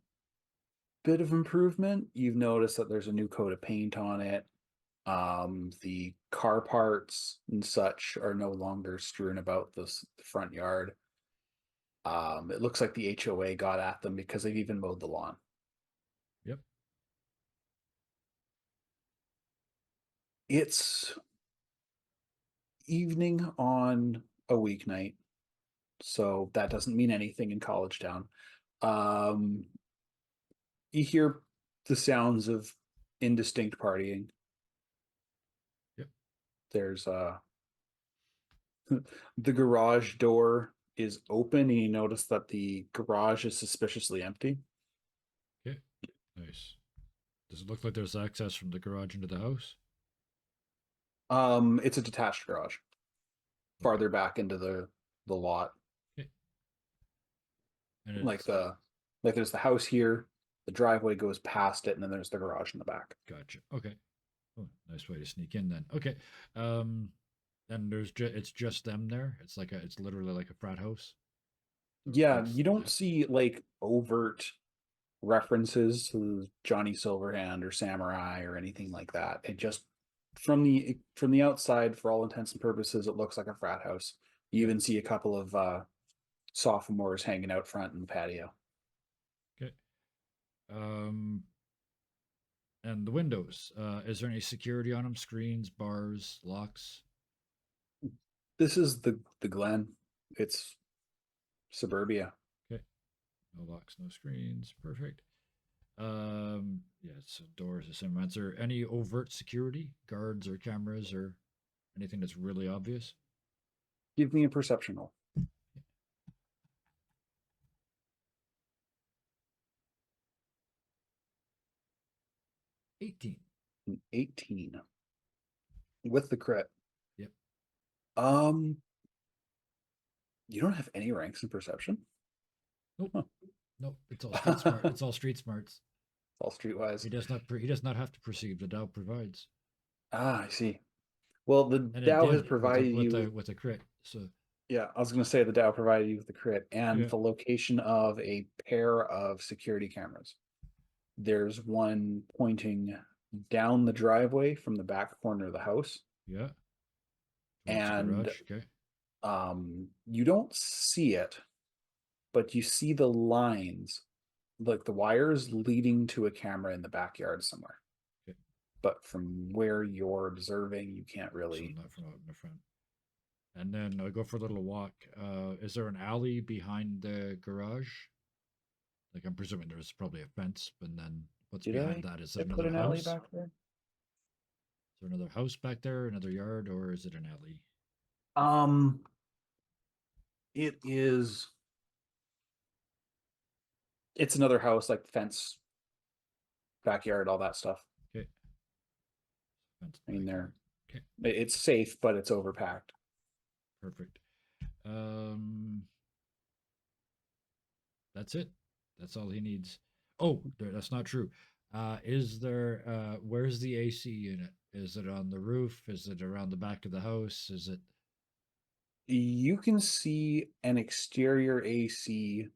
bit of improvement. You've noticed that there's a new coat of paint on it. The car parts and such are no longer strewn about the front yard. It looks like the HOA got at them because they've even mowed the lawn. Yep. It's evening on a weeknight, so that doesn't mean anything in College Town. You hear the sounds of indistinct partying. Yep. There's the garage door is open, and you notice that the garage is suspiciously empty. Okay. Nice. Does it look like there's access from the garage into the house? It's a detached garage, farther back into the lot. Okay. And Like there's the house here, the driveway goes past it, and then there's the garage in the back. Gotcha. Okay. Oh, nice way to sneak in then. Okay. Then it's just them there. It's literally like a frat house. Yeah, you don't see like overt references to Johnny Silverhand or Samurai or anything like that. It just from the outside, for all intents and purposes, it looks like a frat house. You even see a couple of sophomores hanging out front in the patio. Okay. And the windows. Is there any security on them? Screens, bars, locks? This is the Glen. It's suburbia. Okay. No locks, no screens. Perfect. Yeah, so doors are similar. Is there any overt security, guards or cameras or anything that's really obvious? Give me a perception roll. 18. 18 with the crit. Yep. You don't have any ranks in perception? Nope. Huh. Nope. It's all street smart. It's all street smarts. all streetwise. He does not. He does not have to perceive. The Tao provides, Ah, I see. Well, the and it Tao did has provided you. with a crit. So Yeah, I was going to say the Tao provided you with the crit and Yeah. the location of a pair of security cameras. There's one pointing down the driveway from the back corner of the house, yeah, towards the and garage. Okay. you don't see it, but you see the lines, like the wires leading to a camera in the backyard somewhere. Okay. But from where you're observing, you can't So really. not from out in the front. And then I go for a little walk. Is there an alley behind the garage? Like I'm presuming there's probably a fence, but then what's Did behind I, that? Is I it put another an alley house? back there? Is there another house back there, another yard, or is it an alley? It is. It's another house, like fence, backyard, all that stuff. Okay. Fence I mean, backyard. Okay. It's safe, but it's overpacked. Perfect. That's it. That's all he needs. Oh, that's not true. Is there? Where's the AC unit? Is it on the roof? Is it around the back of the house? Is it? You can see an exterior AC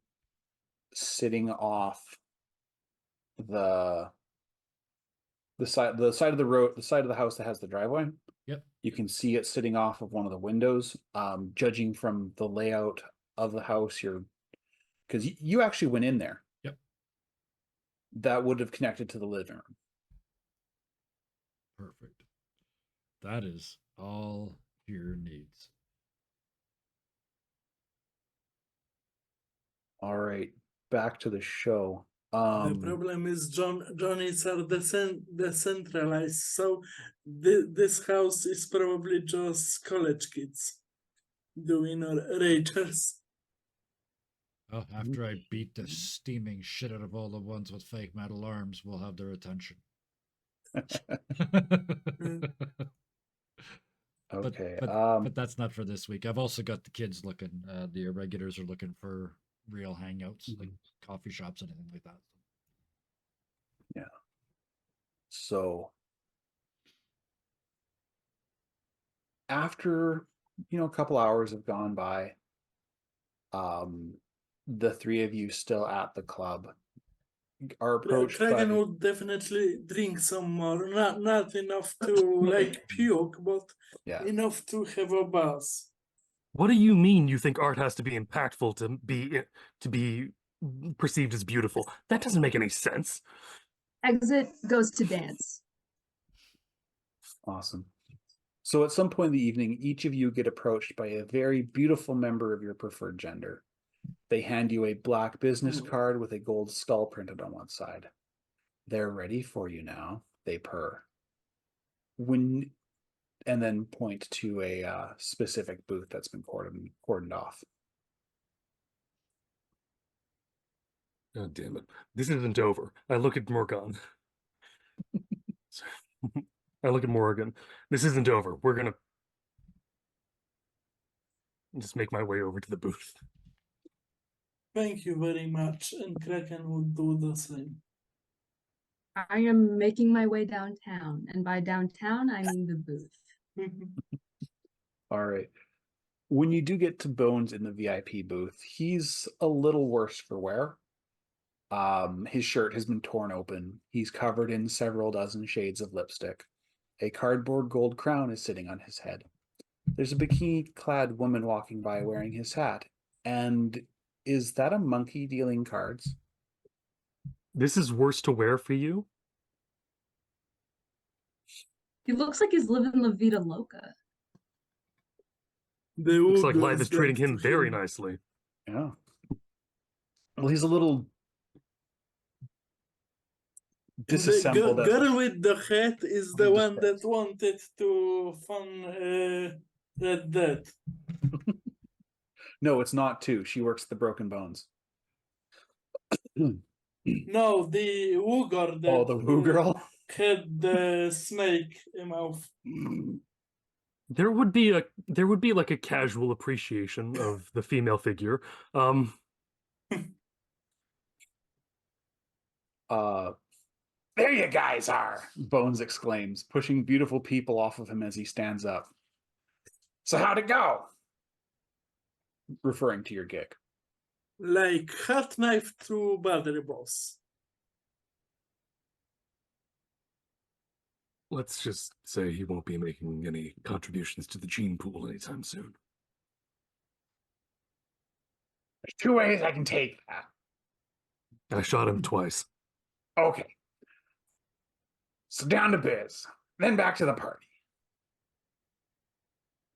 sitting off the side of the road, the side of the house that has the driveway. Yep. You can see it sitting off of one of the windows. Judging from the layout of the house, because you actually went in there. Yep. That would have connected to the living room. Perfect. That is all your needs. All right, back to the show. The problem is Johnny's are decentralized, so this house is probably just college kids doing ragers. Oh, after I beat the steaming shit out of all the ones with fake metal arms, we'll have their attention. Okay. But that's not for this week. I've also got the kids looking. The irregulars are looking for real hangouts, like coffee shops, anything like that. Yeah. So after a couple hours have gone by, the three of you still at the club are approached Kraken by. would definitely drink some more, not enough to like puke, but Yeah. enough to have a buzz. What do you mean you think art has to be impactful to be perceived as beautiful? That doesn't make any sense. Exit goes to dance. Awesome. So at some point in the evening, each of you get approached by a very beautiful member of your preferred gender. They hand you a black business card with a gold skull printed on one side. They're ready for you now, they purr. And then point to a specific booth that's been cordoned off. Oh, damn it. This isn't over. I look at Morgan. I look at Morgan. This isn't over. We're gonna just make my way over to the booth. Thank you very much, and Kraken would do the same. I am making my way downtown, and by downtown, I mean the booth. All right. When you do get to Bones in the VIP booth, he's a little worse for wear. His shirt has been torn open. He's covered in several dozen shades of lipstick. A cardboard gold crown is sitting on his head. There's a bikini-clad woman walking by wearing his hat. And is that a monkey dealing cards? This is worse to wear for you? He looks like he's living La Vida Loca. Looks like life is treating him very nicely. Yeah. Well, he's a little disassembled. The girl with the hat is the one that wanted to fund Red Dead. No, it's not two. She works at the Broken Bones. No, the Woo girl. Oh, the Woo girl had the snake mouth. There would be like a casual appreciation of the female figure. There you guys are, Bones exclaims, pushing beautiful people off of him as he stands up. So how'd it go? Referring to your gig. Like hot knife through battery, boss. Let's just say he won't be making any contributions to the gene pool anytime soon. There's two ways I can take that. I shot him twice. Okay. So down to biz, then back to the party.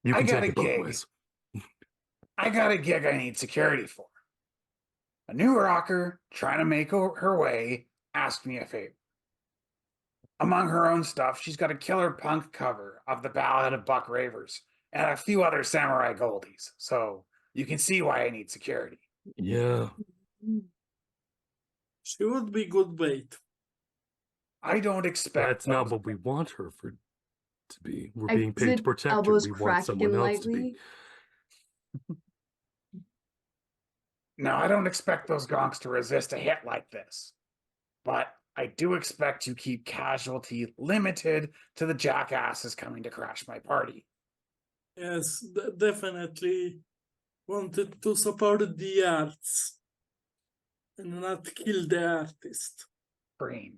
You I can got take a it both gig. ways. I got a gig I need security for. A new rocker trying to make her way asked me a favor. Among her own stuff, she's got a killer punk cover of the Ballad of Buck Ravers and a few other samurai goldies. So you can see why I need security. Yeah. She would be good bait. I don't expect That's not those- what we want her for to be. We're I being paid to did protect her. elbows We want cracking someone else to lightly. be. No, I don't expect those gonks to resist a hit like this. But I do expect to keep casualty limited to the jackasses coming to crash my party. Yes, definitely wanted to support the arts and not kill the artist. Green.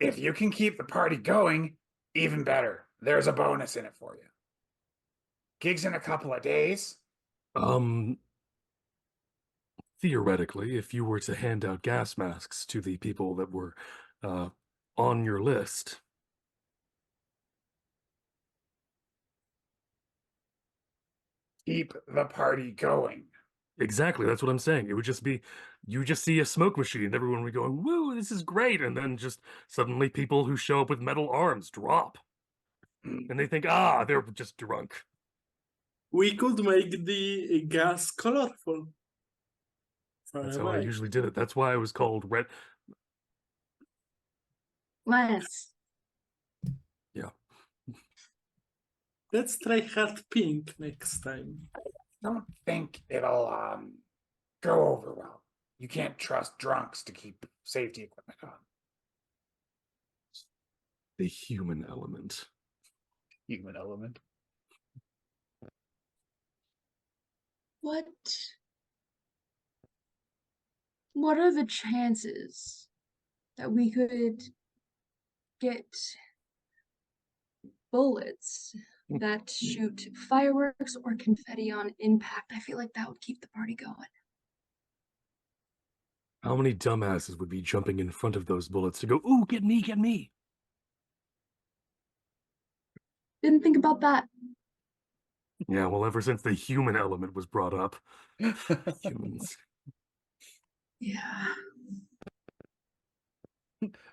If you can keep the party going, even better. There's a bonus in it for you. Gigs in a couple of days. Theoretically, if you were to hand out gas masks to the people that were on your list, Keep the party going. exactly, that's what I'm saying. It would just be, you just see a smoke machine, and everyone would be going, woo, this is great, and then just suddenly people who show up with metal arms drop. And they think, they're just drunk. We could make the gas colorful. That's how I usually did it. That's why I was called Red. Nice. Yeah. Let's try hot pink next time. Don't think it'll go over well. You can't trust drunks to keep safety equipment on. The human element. Human element. What are the chances that we could get bullets that shoot fireworks or confetti on impact? I feel like that would keep the party going. How many dumbasses would be jumping in front of those bullets to go, ooh, get me, get me? Didn't think about that. Yeah, well, ever since the human element was brought up, humans. Yeah.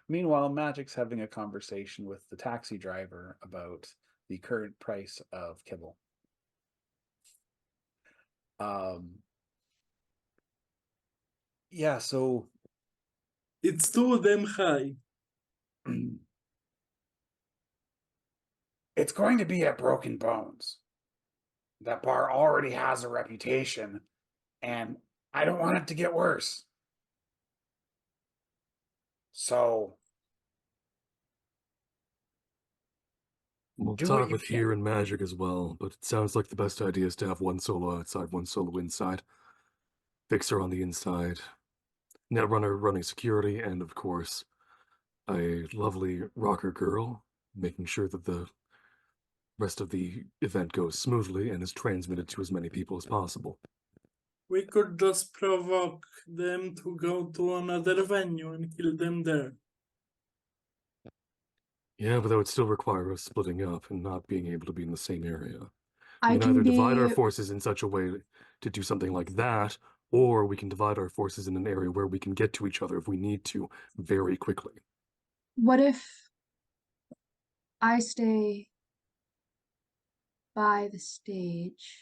Meanwhile, Magic's having a conversation with the taxi driver about the current price of kibble. Yeah, so It's too damn high. it's going to be at Broken Bones. That bar already has a reputation, and I don't want it to get worse. So We'll do what talk you with can. Here and Magic as well, but it sounds like the best idea is to have one solo outside, one solo inside. Fixer on the inside. Netrunner running security, and of course, a lovely rocker girl, making sure that the rest of the event goes smoothly and is transmitted to as many people as possible. We could just provoke them to go to another venue and kill them there. Yeah, but that would still require us splitting up and not being able to be in the same area. We I can either can divide our be. forces in such a way to do something like that, or we can divide our forces in an area where we can get to each other if we need to very quickly. What if I stay by the stage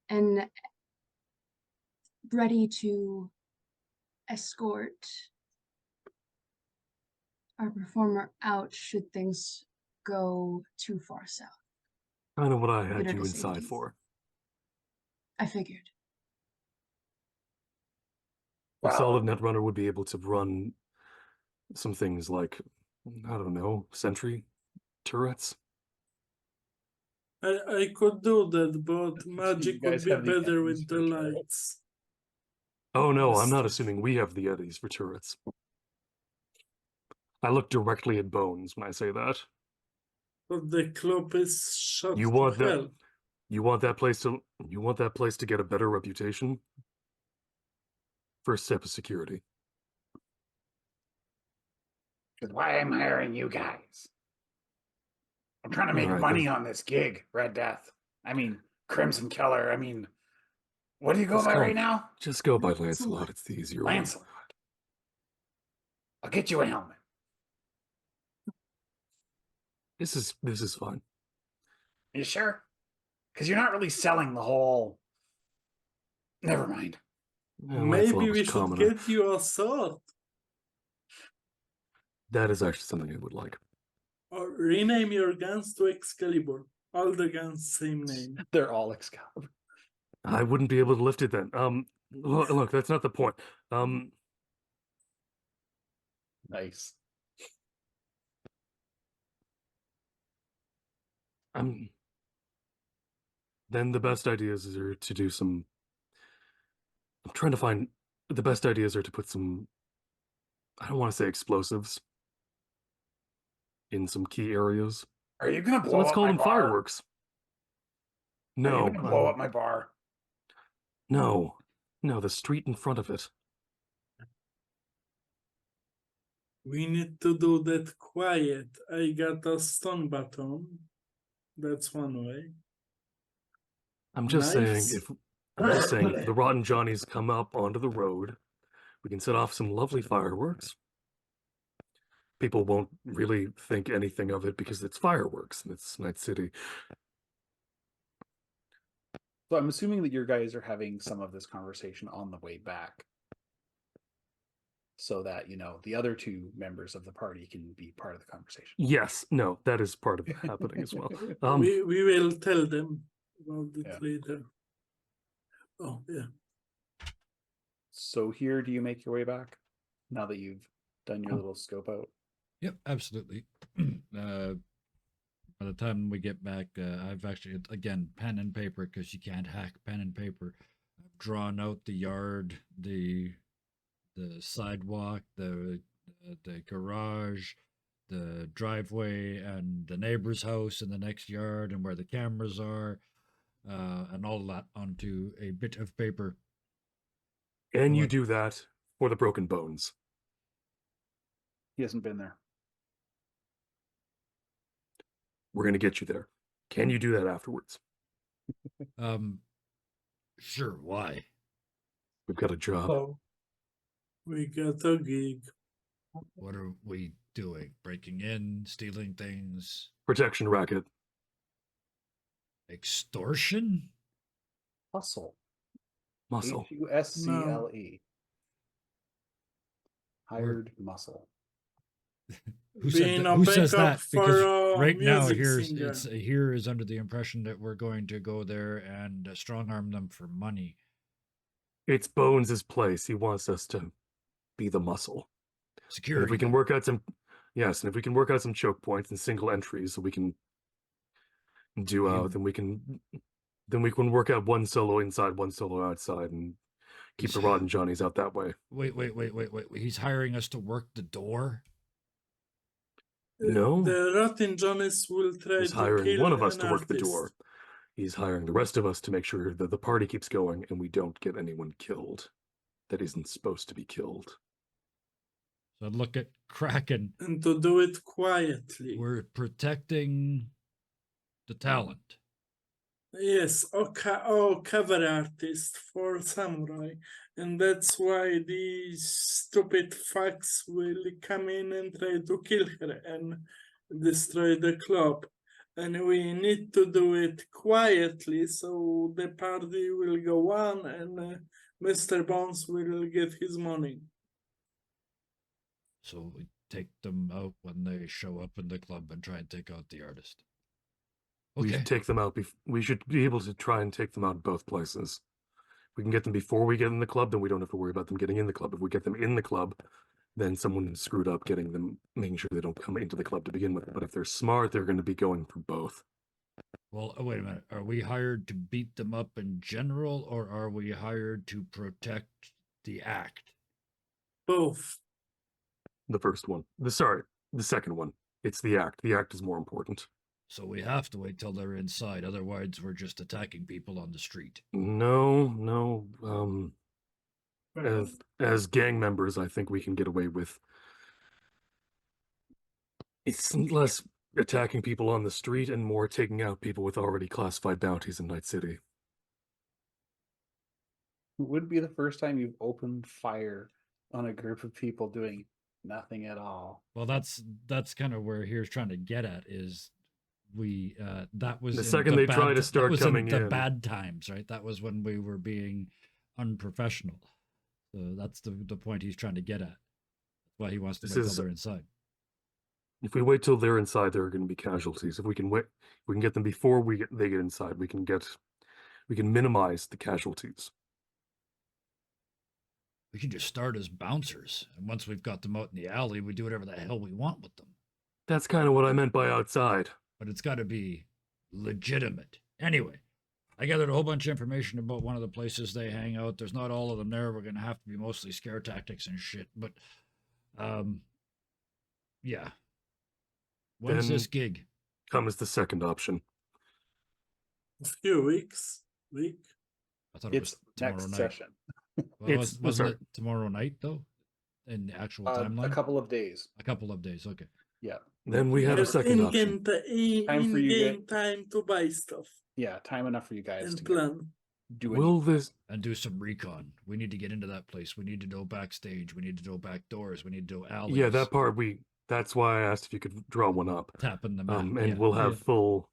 and ready to escort our performer out should things go too far south? Kind of what I Get had her you to inside safety. for. I figured. A solid Well, Netrunner would be able to run some things like, I don't know, sentry turrets. I could do that, but You magic guys would be have the better Eddies with the for turrets. lights. Oh no, I'm not Stuff. assuming we have the eddies for turrets. I look directly at Bones when I say that. But the club is shut You to want that? hell. You want that place to get a better reputation? First step is security. That's why I'm hiring you guys. I'm trying to make Alright, money then. on this gig, Red Death. I mean, Crimson Keller. I mean, what do you go Just by call right him- now? Just go by Lancelot. Lancelot. It's the easier one. Lancelot. I'll get you a helmet. This is fine. You sure? Because you're not really selling the whole. Never mind. Yeah, Maybe Lancelot was we should commoner. get you a sword. That is actually something I would like. Or rename your guns to Excalibur. All the guns, same name. They're all Excalibur. I wouldn't be able to lift it then. Look, that's not the point. Nice. Then the best ideas are to do some. I'm trying to find the best ideas are to put some. I don't want to say explosives in some key areas. Are you gonna blow So let's up call my them bar? fireworks. Are you No, gonna blow up my bar? no, the street in front of it. We need to do that quiet. I got a stun baton. That's one way. I'm just saying Knives? if the Rotten Johnnies come up onto the road, we can set off some lovely fireworks. People won't really think anything of it because it's fireworks and it's Night City. So I'm assuming that your guys are having some of this conversation on the way back, so that the other two members of the party can be part of the conversation. Yes, no, that is part of happening as well. We will tell them about it Yeah. later. Oh, yeah. So here, do you make your way back now that you've done your little scope out? Yep, absolutely. By the time we get back, I've actually, again, pen and paper, because you can't hack pen and paper. I've drawn out the yard, the sidewalk, the garage, the driveway, and the neighbor's house in the next yard, and where the cameras are, and all that onto a bit of paper. And you What? do that for the broken bones. He hasn't been there. We're going to get you there. Can you do that afterwards? Sure, why? We've got a job. Oh. We got a gig. What are we doing? Breaking in, stealing things, Protection racket. extortion? Hustle. Muscle. HUSCLE. Hired muscle. Who said Being that? a Who says backup that? Because for a right now music here singer. is under the impression that we're going to go there and strong arm them for money. It's Bones' place. He wants us to be the muscle. And Security. if we can work out some choke points and single entries, so we can do then we can work out one solo inside, one solo outside, and keep the Rotten Johnnies out that way. Wait. He's hiring us to work the door? No. The Rotten Johnnies will try He's to hiring kill one of us an to work the artist. door. He's hiring the rest of us to make sure that the party keeps going and we don't get anyone killed that isn't supposed to be killed. So look at Kraken. And to do it quietly. We're protecting the talent. Yes, cover artist for samurai. And that's why these stupid fucks will come in and try to kill her and destroy the club. And we need to do it quietly so the party will go on and Mr. Bones will get his money. So we take them out when they show up in the club and try and take out the artist. We Okay. should take them out. We should be able to try and take them out both places. If we can get them before we get in the club, then we don't have to worry about them getting in the club. If we get them in the club, then someone screwed up getting them, making sure they don't come into the club to begin with. But if they're smart, they're going to be going for both. Well, wait a minute. Are we hired to beat them up in general, or are we hired to protect the act? Both. The first one. The second one. It's the act. The act is more important. So we have to wait till they're inside. Otherwise, we're just attacking people on the street. No. As gang members, I think we can get away with. It's less attacking people on the street and more taking out people with already classified bounties in Night City. It would be the first time you've opened fire on a group of people doing nothing at all. Well, that's kind of where here's trying to get at is we that was The in second the they bad, try to that start was coming in the in. bad times, right? That was when we were being unprofessional. So that's the point he's trying to get at. That's why he wants to This wait till is- they're inside. If we wait till they're inside, there are going to be casualties. If we can wait, we can get them before they get inside. We can minimize the casualties. We can just start as bouncers, and once we've got them out in the alley, we do whatever the hell we want with them. That's kind of what I meant by outside. But it's got to be legitimate. Anyway, I gathered a whole bunch of information about one of the places they hang out. There's not all of them there. We're going to have to be mostly scare tactics and shit. But, yeah. When's Then- this gig? Comes the second option. A few weeks. Week. I thought it It's was tomorrow next night. session. Well, It's- wasn't sorry. it tomorrow night, though? In the actual A timeline? couple of days. A couple of days, okay. Yeah. Then we have a Have second option. Time for you in-game time to buy stuff Yeah, time enough for you guys and to plan. do Will this? And do some recon. We need to get into that place. We need to know backstage. We need to know back doors. We need to know alleys. Yeah, that part That's why I asked if you could draw one up. Tapping the map. And yeah. we'll have full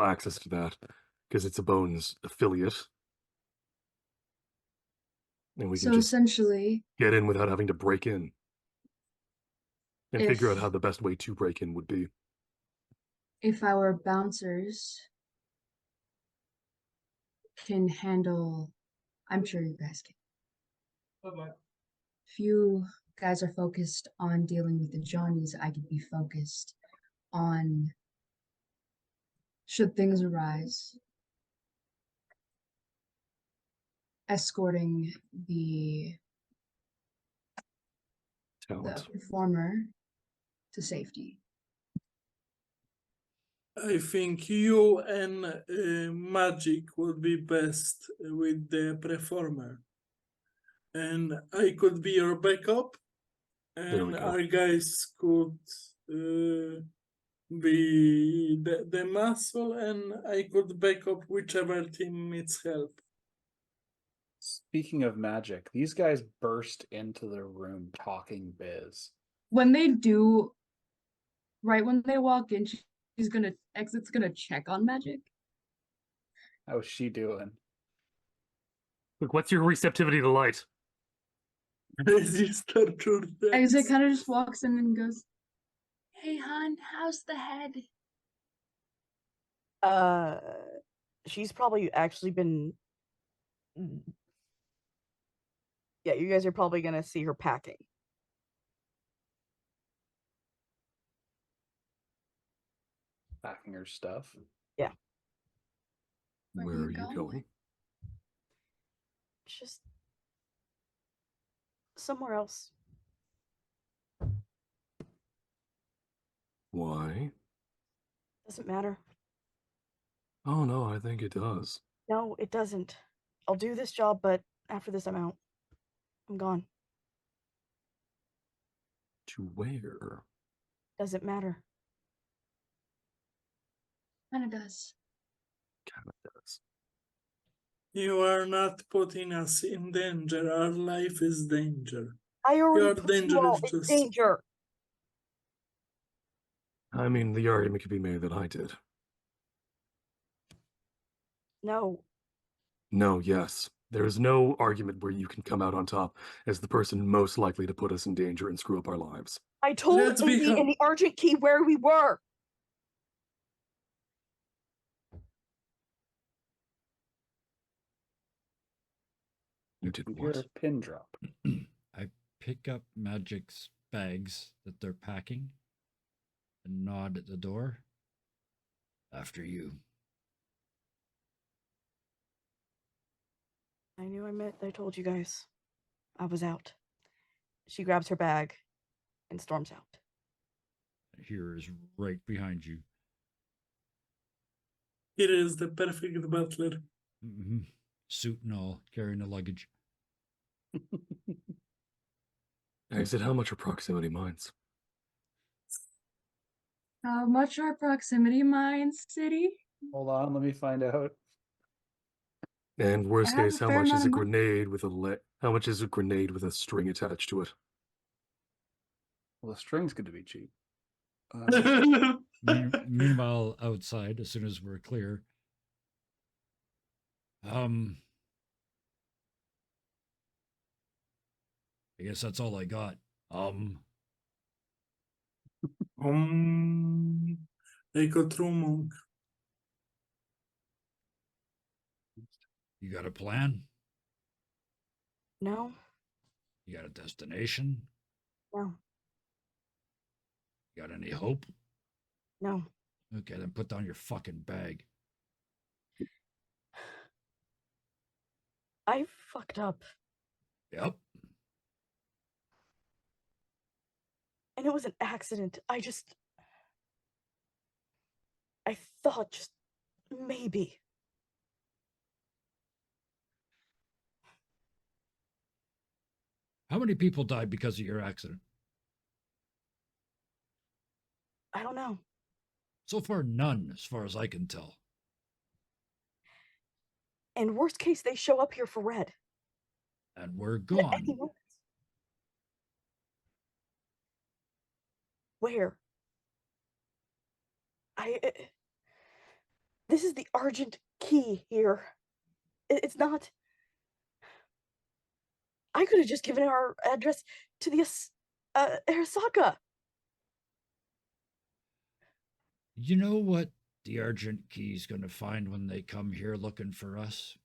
access to that because it's a Bones affiliate, and we So can just essentially, get in without having to break in and figure out If- how the best way to break in would be. if our bouncers can handle, I'm sure you guys can. If you guys are focused on dealing with the Johnnies, I could be focused on, should things arise, escorting the Talent. performer to safety. I think you and Magic would be best with the performer. And I could be your backup, There we and go. our guys could be the muscle, and I could back up whichever team needs help. Speaking of magic, these guys burst into the room talking biz. When they do, right when they walk in, Exit's gonna check on Magic. How's she doing? Look, what's your receptivity to light? Crazy torture Exit dance. kind of just walks in and goes, "Hey, hon, how's the head?" She's probably actually been. Yeah, you guys are probably gonna see her packing. Packing her stuff. Where Where you are you going? going? Just somewhere else. Why? Doesn't matter. Oh no, I think it does. No, it doesn't. I'll do this job, but after this, I'm out. I'm gone. To where? Doesn't matter. Kind of does. Kind of does. You are not putting us in danger. Our life is danger. I already Your put you danger all is in just- danger. I mean, the argument could be made that I did. No, No, yes. There is no argument where you can come out on top as the person most likely to put us in danger and screw up our lives. I told Let's be Indy hum- and the Argent Key where we were. You did You hear what? a pin drop. pick up Magic's bags that they're packing and nod at the door. After you. I knew I told you guys. I was out. She grabs her bag and storms out. Here is right behind you. It is the perfect butler. Mm-hmm. Suit and all, carrying the luggage. Exit, how much are proximity mines? How much are proximity mines, City? Hold on, let me find out. And worst I have case, a how fair much amount is a of money. grenade with how much is a grenade with a string attached to it? Well, the string's going to be cheap. Meanwhile, outside, as soon as we're clear, I guess that's all I got. Like a true monk. You got a plan? No, You got a destination? no, You got any hope? no. Okay, then put down your fucking bag. I fucked up. Yep. And it was an accident. I thought just maybe. How many people died because of your accident? I don't know. So far, none, as far as I can tell. And worst case, they show up here for Red. And we're At gone. any moment. Where? This is the Argent key here. It's not. I could have just given our address to the Arasaka. You know what the Argent Key's gonna find when they come here looking for us?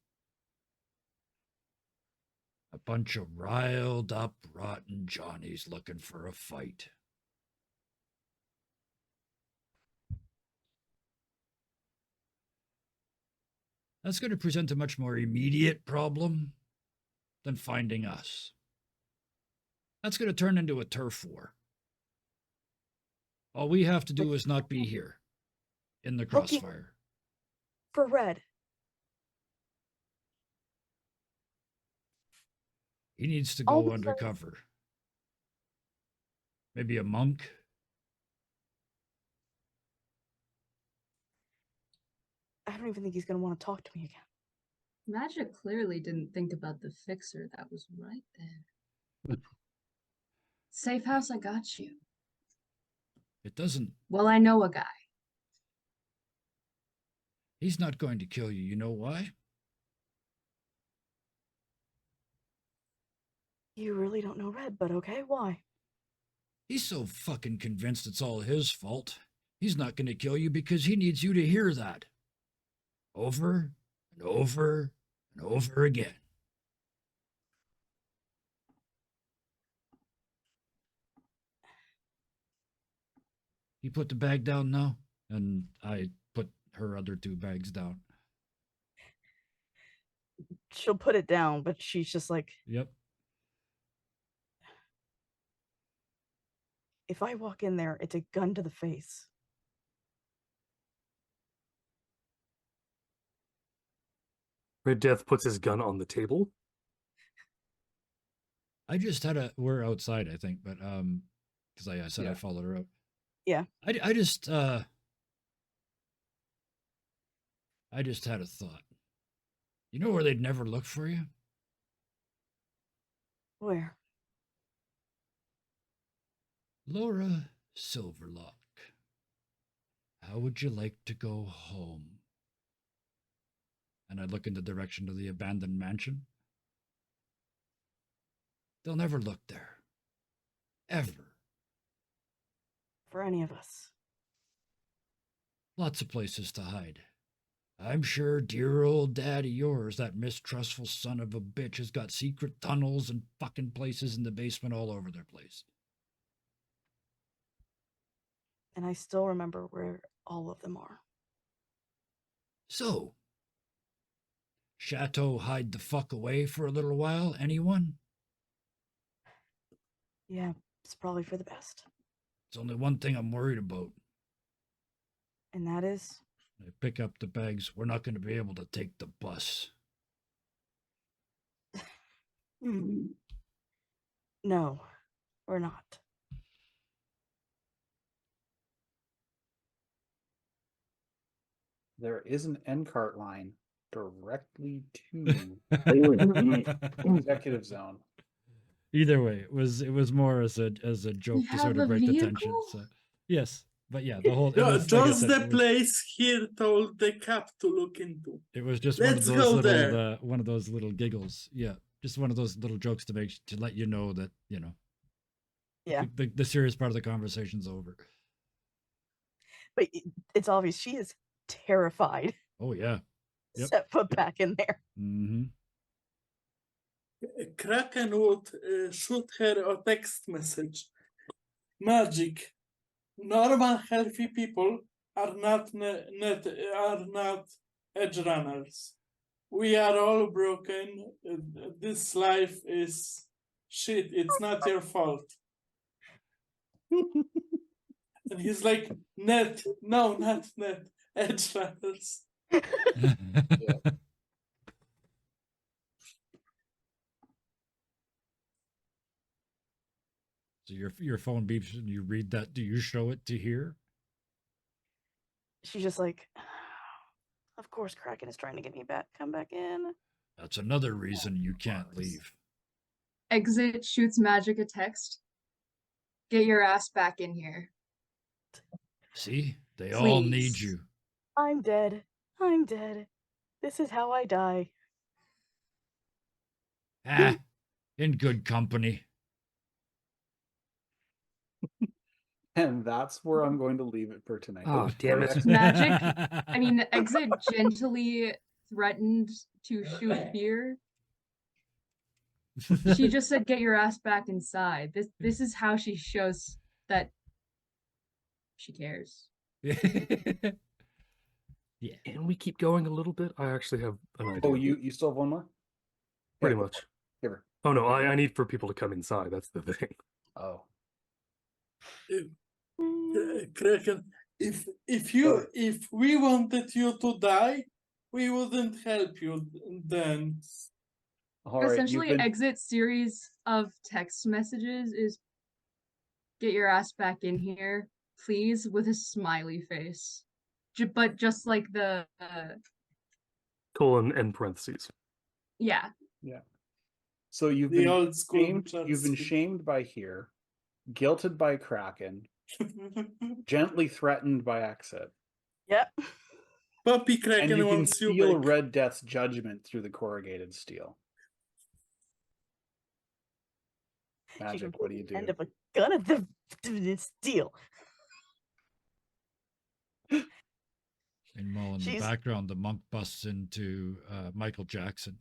A bunch of riled up, rotten Johnnies looking for a fight. That's going to present a much more immediate problem than finding us. That's going to turn into a turf war. All we have to do is not be here in the Looking crossfire. for Red. He needs to All go because undercover. Maybe a monk. I don't even think he's going to want to talk to me again. Magic clearly didn't think about the fixer that was right there. Safe house, I got you. It doesn't. Well, I know a guy. He's not going to kill you. You know why? You really don't know Red, but okay, why? He's so fucking convinced it's all his fault. He's not going to kill you because he needs you to hear that. Over and over and over again. You put the bag down now? And I put her other two bags down. She'll put it down, but she's just like, Yep. if I walk in there, it's a gun to the face. Red Death puts his gun on the table. I just had we're outside, I think, but because I said I followed her out. Yeah. I just had a thought. You know where they'd never look for you? Where? Laura Silverlock. How would you like to go home? And I look in the direction of the abandoned mansion. They'll never look there. Ever. For any of us. Lots of places to hide. I'm sure dear old daddy yours, that mistrustful son of a bitch, has got secret tunnels and fucking places in the basement all over their place. And I still remember where all of them are. So, Chateau hide the fuck away for a little while, anyone? Yeah, it's probably for the best. It's only one thing I'm worried about. And that is? I pick up the bags. We're not going to be able to take the bus. No, we're not. There is an NCART line directly to executive zone. Either way, it was more as a joke We to sort have of a break the tension. vehicle? So yes, but yeah, the whole it was, like I Just said, the it was, place here told the cap to look into. it was just Let's one of go those there. little one of those little giggles. Yeah, just one of those little jokes to let you know that Yeah, the serious part of the conversation's over. but it's obvious she is terrified. Oh yeah. Yep. Set foot back in there. Mm-hmm. Kraken would shoot her a text message. Magic. Normal, healthy people are not edge runners. We are all broken. This life is shit. It's not your fault. And he's like, Net. No, not Net. Edge runners. So your phone beeps and you read that. Do you show it to hear? She's just like, of course Kraken is trying to get me back. Come back in. That's another reason you can't leave. Exit shoots Magic a text. Get your ass back in here. See, they all need Please. you. I'm dead. I'm dead. This is how I die. Ah, in good company. And that's where I'm going to leave it for tonight. Oh, damn it. Exit gently threatened to shoot Fear. She just said, "Get your ass back inside." This is how she shows that she cares. Yeah. And we keep going a little bit. I actually have an idea. Oh, you still have one more? Pretty Yeah, much. Give her. Oh no, I need for people to come inside. That's the thing. Oh. Kraken, if we wanted you to die, we wouldn't help you then. All right, Essentially, you've been... Exit series of text messages is "Get your ass back in here, please," with a smiley face. But just like the Colon and parentheses. yeah. Yeah. So you've The been old school shamed. You've been justice. shamed by here, guilted by Kraken, gently threatened by Exit, Yep. Puppy and Kraken you can wants you feel back. Red Death's judgment through the corrugated steel. Magic, what do you do? End of a gun at the steel. Meanwhile, in the She's- background, the monk busts into Michael Jackson,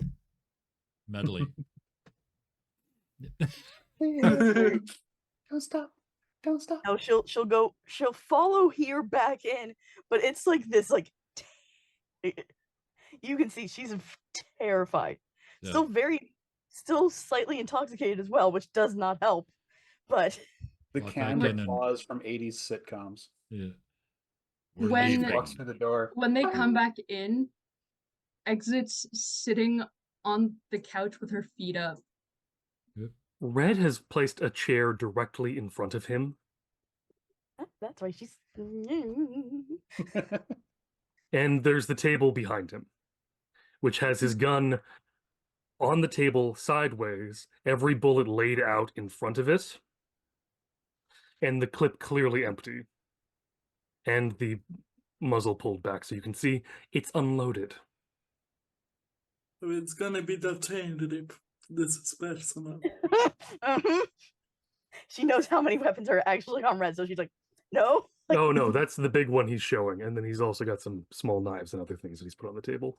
medley. Don't stop. Don't stop. No, she'll follow here back in, but it's like this, like you can see she's terrified. Yeah. Still slightly intoxicated as well, which does not help. But The Walk canned back in and- applause from 80s sitcoms. Yeah. We're When- She leaving. walks through the door. When they come back in, Exit's sitting on the couch with her feet up. Red has placed a chair directly in front of him, that's why she's. and there's the table behind him, which has his gun on the table sideways, every bullet laid out in front of it, and the clip clearly empty, and the muzzle pulled back so you can see it's unloaded. It's gonna be the chain rip. This is personal. Mhm. She knows how many weapons are actually on Red, so she's like, no, Oh no, that's the big one he's showing, and then he's also got some small knives and other things that he's put on the table,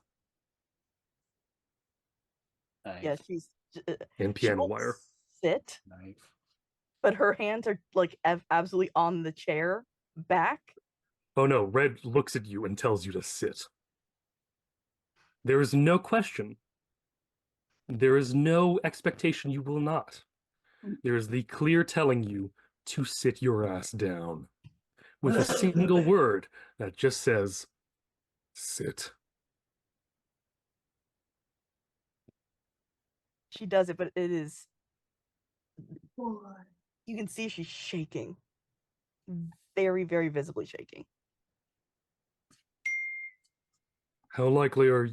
Knife. Yeah, she's and she piano won't wire. sit, Knife. but her hands are like absolutely on the chair back. Oh no, Red looks at you and tells you to sit. There is no question. There is no expectation you will not. There is the clear telling you to sit your ass down with a single word that just says, sit. She does it, but it is, Boy. you can see she's shaking. Very, very visibly shaking. How likely are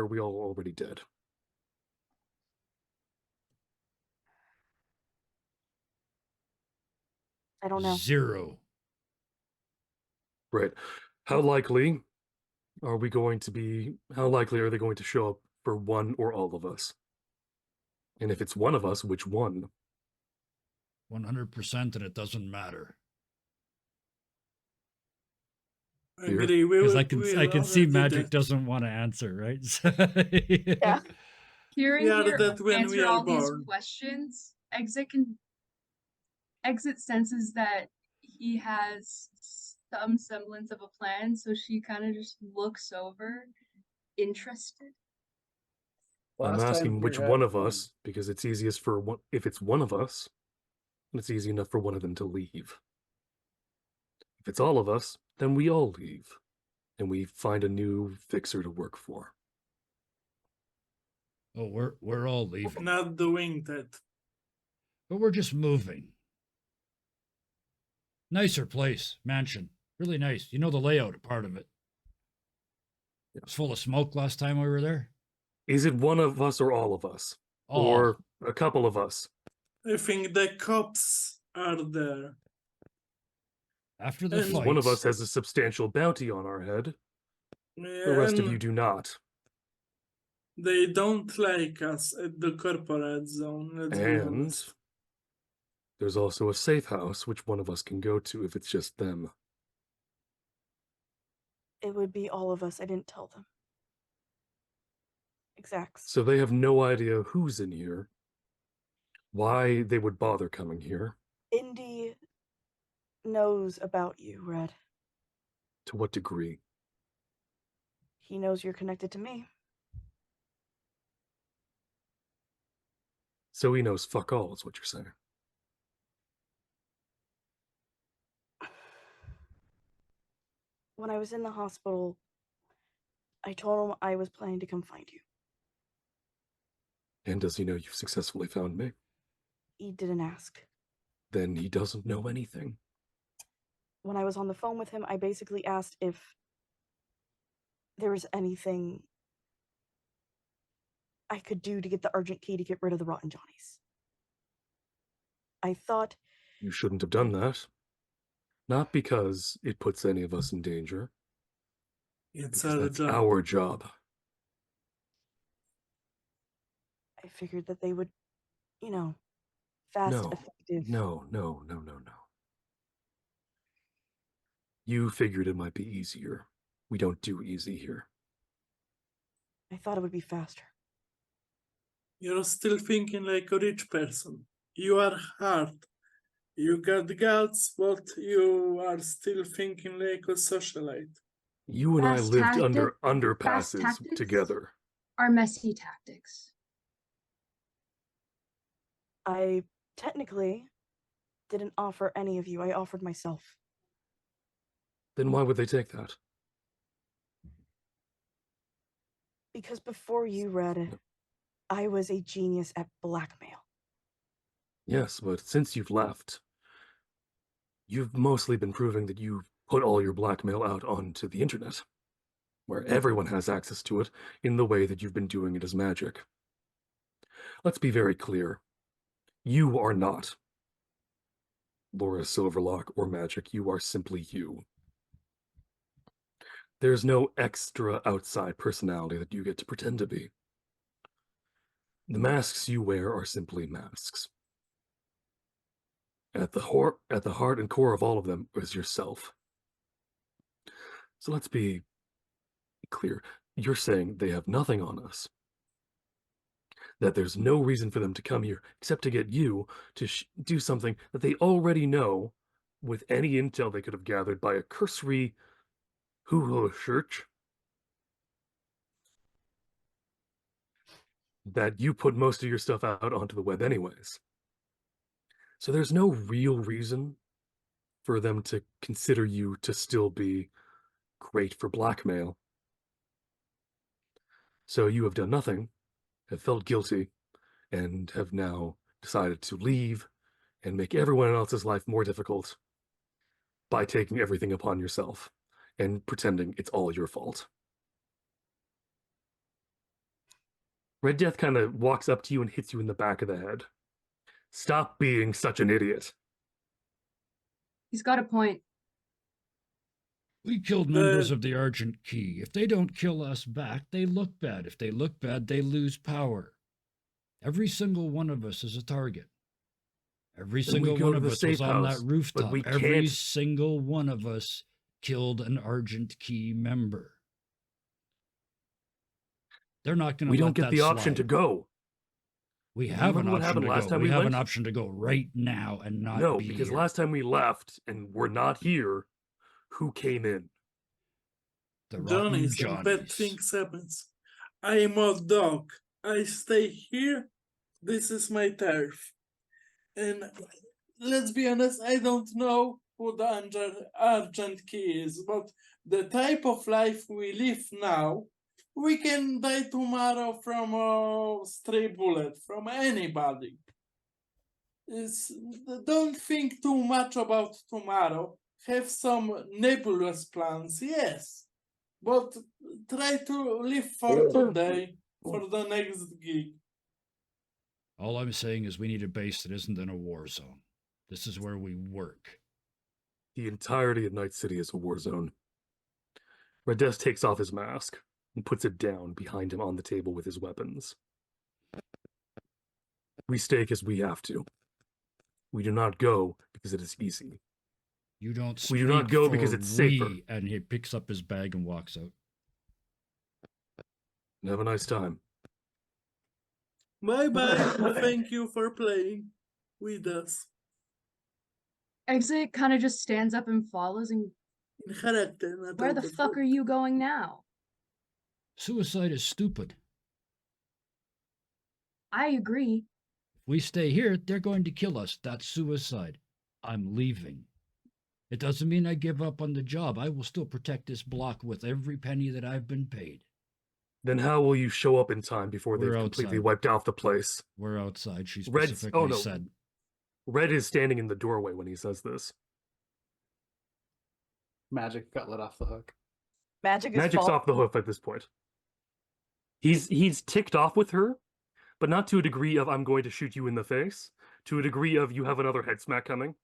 we all already dead? I don't know. 0. Right. How likely are we going to be? How likely are they going to show up for one or all of us? And if it's one of us, which one? 100%, and it doesn't matter. Here? Agree. Because I can see already Magic dead. doesn't want to answer, right? Yeah. Hearing We are here dead when we answer are all these born. questions, Exit senses that he has some semblance of a plan, so she kind of just looks over, interested. I'm Last time asking here which had one of fun. us, because it's easiest for one. If it's one of us, it's easy enough for one of them to leave. If it's all of us, then we all leave, and we find a new fixer to work for. Oh, we're all leaving, Not doing that. but we're just moving. Nicer place, mansion, really nice. You know the layout part of it. It was full of smoke last time we were there. Is it one of us or all of us? All. Or a couple of us? I think the cops are there. After the And fights, One of us has a substantial bounty on our head. The rest of you do not. They don't like us at the corporate zone, let's be And honest. there's also a safe house which one of us can go to if it's just them. It would be all of us. I didn't tell them. Exacts. So they have no idea who's in here, why they would bother coming here, Indy knows about you, Red. to what degree. He knows you're connected to me. So he knows fuck all, is what you're saying. When I was in the hospital, I told him I was planning to come find you. And does he know you've successfully found me? He didn't ask. Then he doesn't know anything. When I was on the phone with him, I basically asked if there was anything I could do to get the urgent key to get rid of the Rotten Johnnies. I thought You shouldn't have done that. Not because it puts any of us in danger. It's Because our that's job. our job. I figured that they would, fast, No, effective. no. You figured it might be easier. We don't do easy here. I thought it would be faster. You're still thinking like a rich person. You are hard. You got guts, but you are still thinking like a socialite. You and I Fast lived fast under underpasses tactics together. are messy tactics. I technically didn't offer any of you. I offered myself. Then why would they take that? Because before you, Red, I was a genius at blackmail. Yes, but since you've left, you've mostly been proving that you put all your blackmail out onto the internet, where everyone has access to it in the way that you've been doing it as Magic. Let's be very clear. You are not Laura Silverlock or Magic. You are simply you. There's no extra outside personality that you get to pretend to be. The masks you wear are simply masks. At the heart and core of all of them is yourself. So let's be clear. You're saying they have nothing on us. That there's no reason for them to come here except to get you to do something that they already know with any intel they could have gathered by a cursory hoo-ha search. That you put most of your stuff out onto the web anyways. So there's no real reason for them to consider you to still be great for blackmail. So you have done nothing, have felt guilty, and have now decided to leave and make everyone else's life more difficult by taking everything upon yourself and pretending it's all your fault. Red Death kind of walks up to you and hits you in the back of the head. Stop being such an idiot. He's got a point. We killed members of the Argent Key. If they don't kill us back, they look bad. If they look bad, they lose power. Every single one of us is a target. Every Then we single go one to of the us was safe on that house, but rooftop. we Every can't- single one of us killed an Argent Key member. They're not going to We let don't get that the option to slide. go. We You have an remember what option happened to last go. time We we have went? an option to go right now and not No, be because here. last time we left and we're not here, who came in? The rotten Johnny's and bad Johnnies. things happens. I am a dog. I stay here. This is my turf. And let's be honest, I don't know who the Argent Key is, but the type of life we live now, we can die tomorrow from a stray bullet from anybody. Don't think too much about tomorrow. Have some nebulous plans, yes, but try to live for today, for the next gig. All I'm saying is we need a base that isn't in a war zone. This is where we work. The entirety of Night City is a war zone. Red Death takes off his mask and puts it down behind him on the table with his weapons. We stay because we have to. We do not go because it is easy. You don't We speak do not go for because it's we, safer. and he picks up his bag and walks out. And have a nice time. Bye bye. Thank you for playing with us. Exit kind of just stands up and follows. And In character, not where out the of fuck work. are you going now? Suicide is stupid. I agree. If we stay here, they're going to kill us. That's suicide. I'm leaving. It doesn't mean I give up on the job. I will still protect this block with every penny that I've been paid. Then how will you show up in time before We're they've completely outside. wiped off the place? We're outside, she Red's- specifically oh, no. said. Red is standing in the doorway when he says this. Magic got let off the hook. Magic is Magic's off the hook at this point. He's ticked off with her, but not to a degree of I'm going to shoot you in the face, to a degree of you have another head smack coming.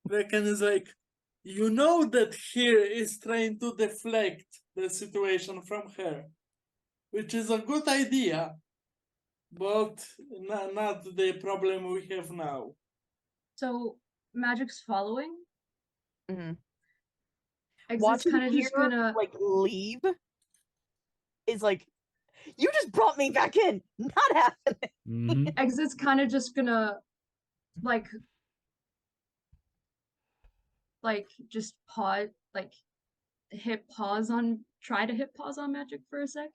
Reckon is like, you know that here is trying to deflect the situation from her, which is a good idea, but not the problem we have now. So Magic's following. Mhm. Exit's Watching kind of just here, gonna like leave is like, you just brought me back in. Not happening. Mm-hmm. Exit's kind of just gonna like just pause, like try to hit pause on Magic for a sec.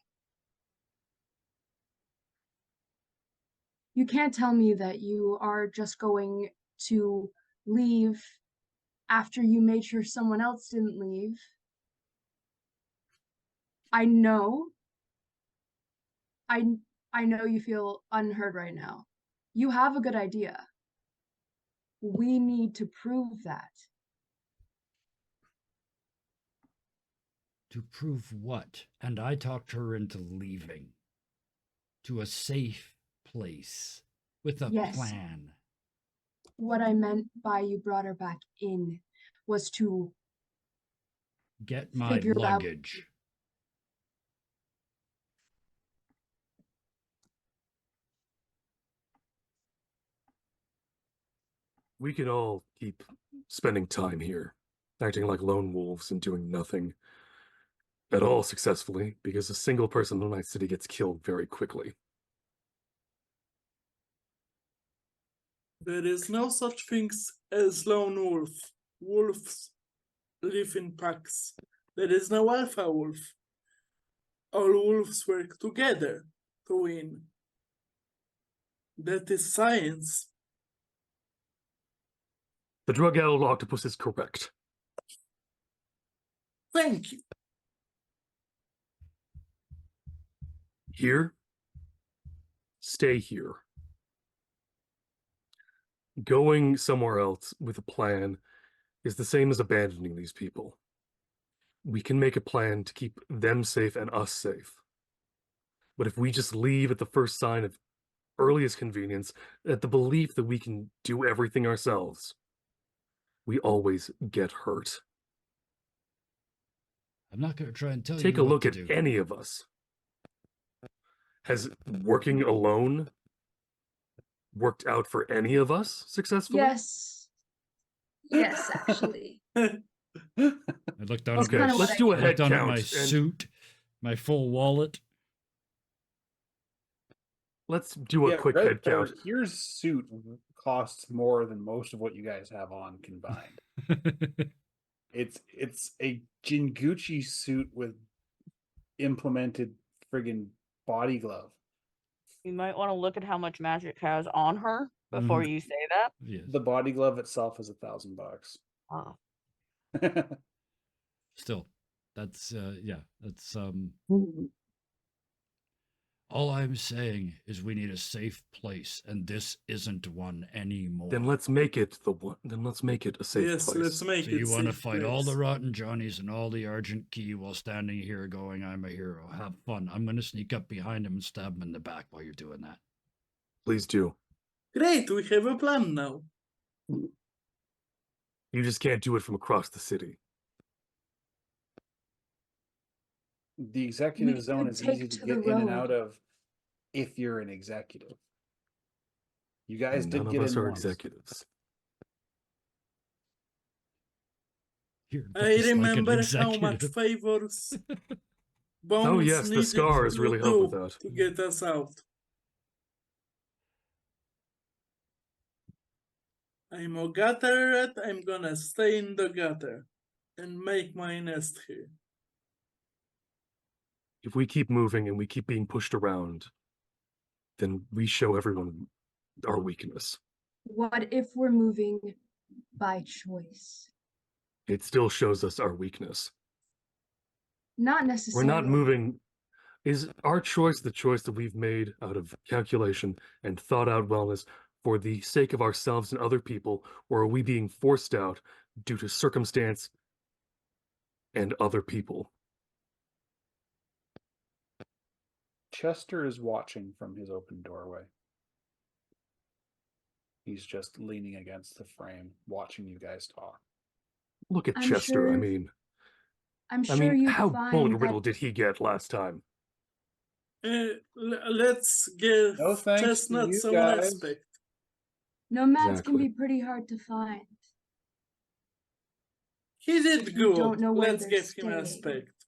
You can't tell me that you are just going to leave after you made sure someone else didn't leave. I know you feel unheard right now. You have a good idea. We need to prove that. To prove what? And I talked her into leaving. To a safe place. With a Yes. plan. What I meant by you brought her back in was to Get my figure out- luggage. We can all keep spending time here, acting like lone wolves and doing nothing at all successfully, because a single person in the Night City gets killed very quickly. There is no such things as lone wolf. Wolves live in packs. There is no alpha wolf. All wolves work together to win. That is science. The drug-addled octopus is correct. Thank you. Here, stay here. Going somewhere else with a plan is the same as abandoning these people. We can make a plan to keep them safe and us safe. But if we just leave at the first sign of earliest convenience, at the belief that we can do everything ourselves, we always get hurt. I'm not going to try and tell Take you a what look to at do. any of us. Has working alone worked out for any of us successfully? Yes. Yes, actually. I looked down That's at my, kinda what let's I do a did. I head looked down at count. my And suit, my full wallet. let's do a Yeah, quick Red head count. Here's suit costs more than most of what you guys have on combined. It's a Jinguchi suit with implemented friggin' body glove. You might want to look at how much magic has on her before you say that. Yes. The body glove itself is $1,000. Oh. Still, that's yeah, that's all I'm saying is we need a safe place, and this isn't one anymore. Then let's make it the one. Then let's make it a safe Yes, place. let's make So it you want to safe fight all the place. rotten Johnnies and all the Argent Key while standing here going, I'm a hero. Have fun. I'm going to sneak up behind him and stab him in the back while you're doing that. Please do. Great, we have a plan now. You just can't do it from across the city. The executive We zone could is easy take to to get the in and road. out of if you're an executive. You guys And did none of get us in are once. executives. Here, put I this like an remember how much executive. favors Oh Bones yes, the needed scars to really help with do that. to get us out. I'm a gutter rat, I'm gonna stay in the gutter and make my nest here. If we keep moving and we keep being pushed around, then we show everyone our weakness. What if we're moving by choice? It still shows us our weakness. Not We're necessarily. not moving. Is our choice the choice that we've made out of calculation and thought out wellness for the sake of ourselves and other people, or are we being forced out due to circumstance and other people? Chester is watching from his open doorway. He's just leaning against the frame, watching you guys talk. Look at I'm Chester. sure- I'm sure you'd how find bullet that riddled did he get last time? Let's give No thanks to Chestnut you some guys. respect. nomads can Exactly. be pretty hard to find. He did You good. don't know where Let's they're give him staying. respect.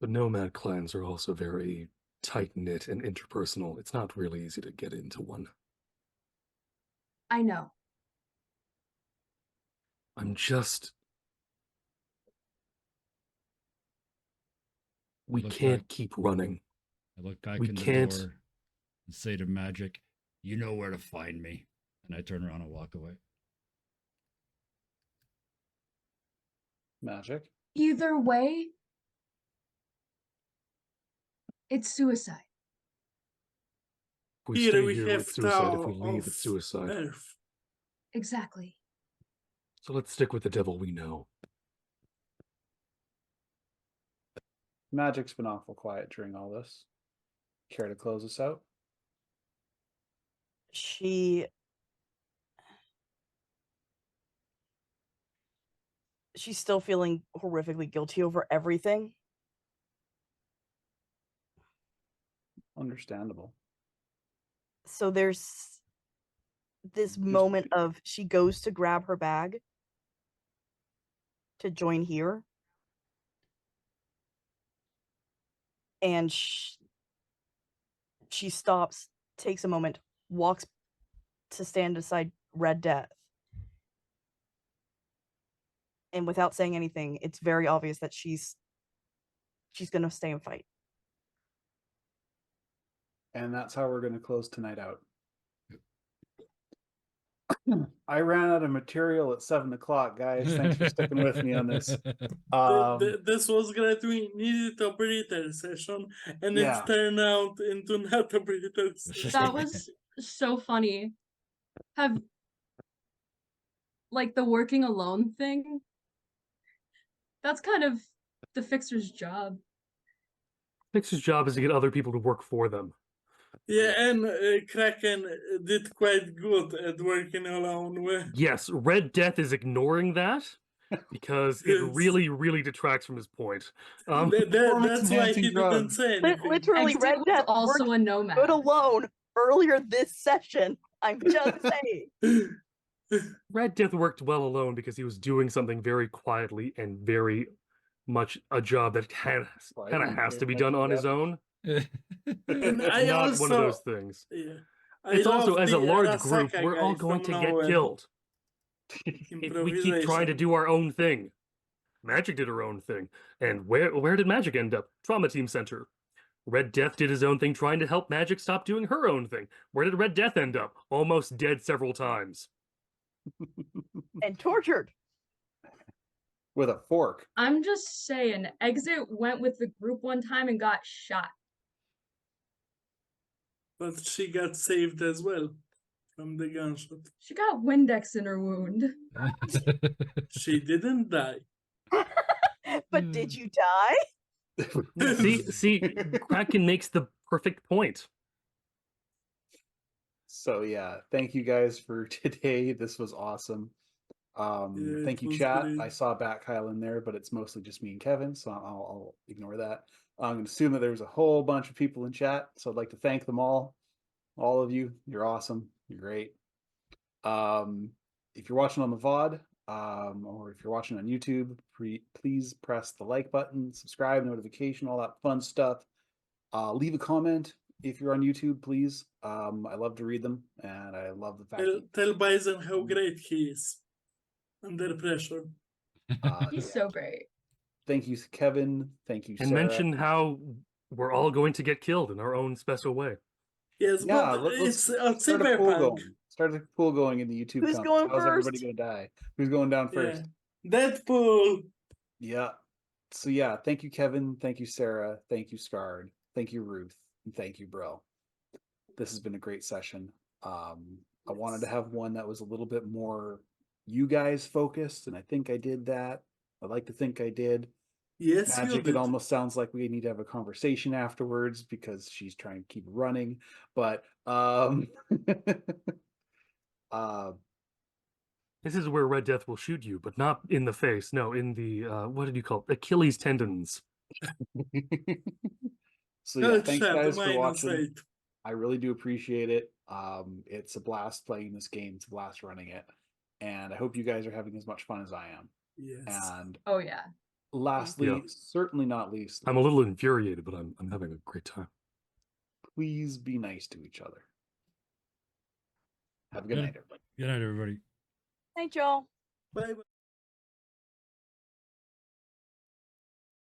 The nomad clans are also very tight-knit and interpersonal. It's not really easy to get into one. I know. I'm just... We Look can't back. keep running. I look back We in the can't- door and say to Magic, you know where to find me. And I turn around and walk away. Magic. Either way, it's suicide. If we Here stay we here, have it's suicide. If we Tao leave, it's of suicide. Earth. Exactly. So let's stick with the devil we know. Magic's been awful quiet during all this. Care to close us out? She's still feeling horrifically guilty over everything. Understandable. So there's this moment of she goes to grab her bag to join here, and she stops, takes a moment, walks to stand beside Red Death, and without saying anything, it's very obvious that she's gonna stay and fight. And that's how we're going to close tonight out. I ran out of material at 7 o'clock, guys. Thanks for sticking with me on this. This was great. We needed a breather session, and Yeah. it turned out into not a breather session. That was so funny. Have like the working alone thing. That's kind of the fixer's job. Fixer's job is to get other people to work for them. Yeah, and Kraken did quite good at working alone. Yes, Red Death is ignoring that because it Yes. really, really detracts from his point. That's why enhancing he drug. didn't say anything. Literally, Exit Red was Death also worked a nomad. good alone earlier this session. I'm just saying. Red Death worked well alone because he was doing something very quietly and very much a job that kind of has to be done on his own. And It's I not also, one of those things. Yeah, I It's also, love as a the large Arasaka group, we're all guy going from to get nowhere. killed. If we keep trying to Improvisation. do our own thing. Magic did her own thing. And where did Magic end up? Trauma Team Center. Red Death did his own thing trying to help Magic stop doing her own thing. Where did Red Death end up? Almost dead several times. And tortured. With a fork. I'm just saying, Exit went with the group one time and got shot. But she got saved as well from the gunshot. She got Windex in her wound. She didn't die. But did you die? See, Kraken makes the perfect point. So yeah, thank you guys for today. This was awesome. Yeah, thank it you, was chat. great. I saw Bat Kyle in there, but it's mostly just me and Kevin, so I'll ignore that. I'm going to assume that there's a whole bunch of people in chat, so I'd like to thank them all of you. You're awesome. You're great. If you're watching on the VOD, or if you're watching on YouTube, please press the like button, subscribe, notification, all that fun stuff. Leave a comment if you're on YouTube, please. I love to read them, and I love the fact Tell Bison how great he is under pressure. He's so great. Thank you, Kevin. Thank you, And Sarah. mention how we're all going to get killed in our own special way. Yes, Yeah, but let's it's a start a poll cyberpunk. going. Start a poll going in the YouTube Who's comments. going How's everybody first? going to die? Who's going down first? Yeah. Deadpool. Yeah. So yeah, thank you, Kevin. Thank you, Sarah. Thank you, Scarred. Thank you, Ruth. And thank you, Brill. This has been a great session. I wanted to have one that was a little bit more you guys focused, and I think I did that. I like to think I did. Yes, you Magic, did. it almost sounds like we need to have a conversation afterwards because she's trying to keep running. But This is where Red Death will shoot you, but not in the face. No, in the what did you call it? Achilles tendons. so yeah, thanks Chat guys for minus watching. 8. I really do appreciate it. It's a blast playing this game. It's a blast running it, and I hope you guys are having as much fun as I am. Yes. And Oh yeah. lastly, Yeah. certainly not least, I'm a little infuriated, but I'm having a great time. please be nice to each other. Have a good Good. night, everybody. Good night, everybody. Hey, Joel. Bye.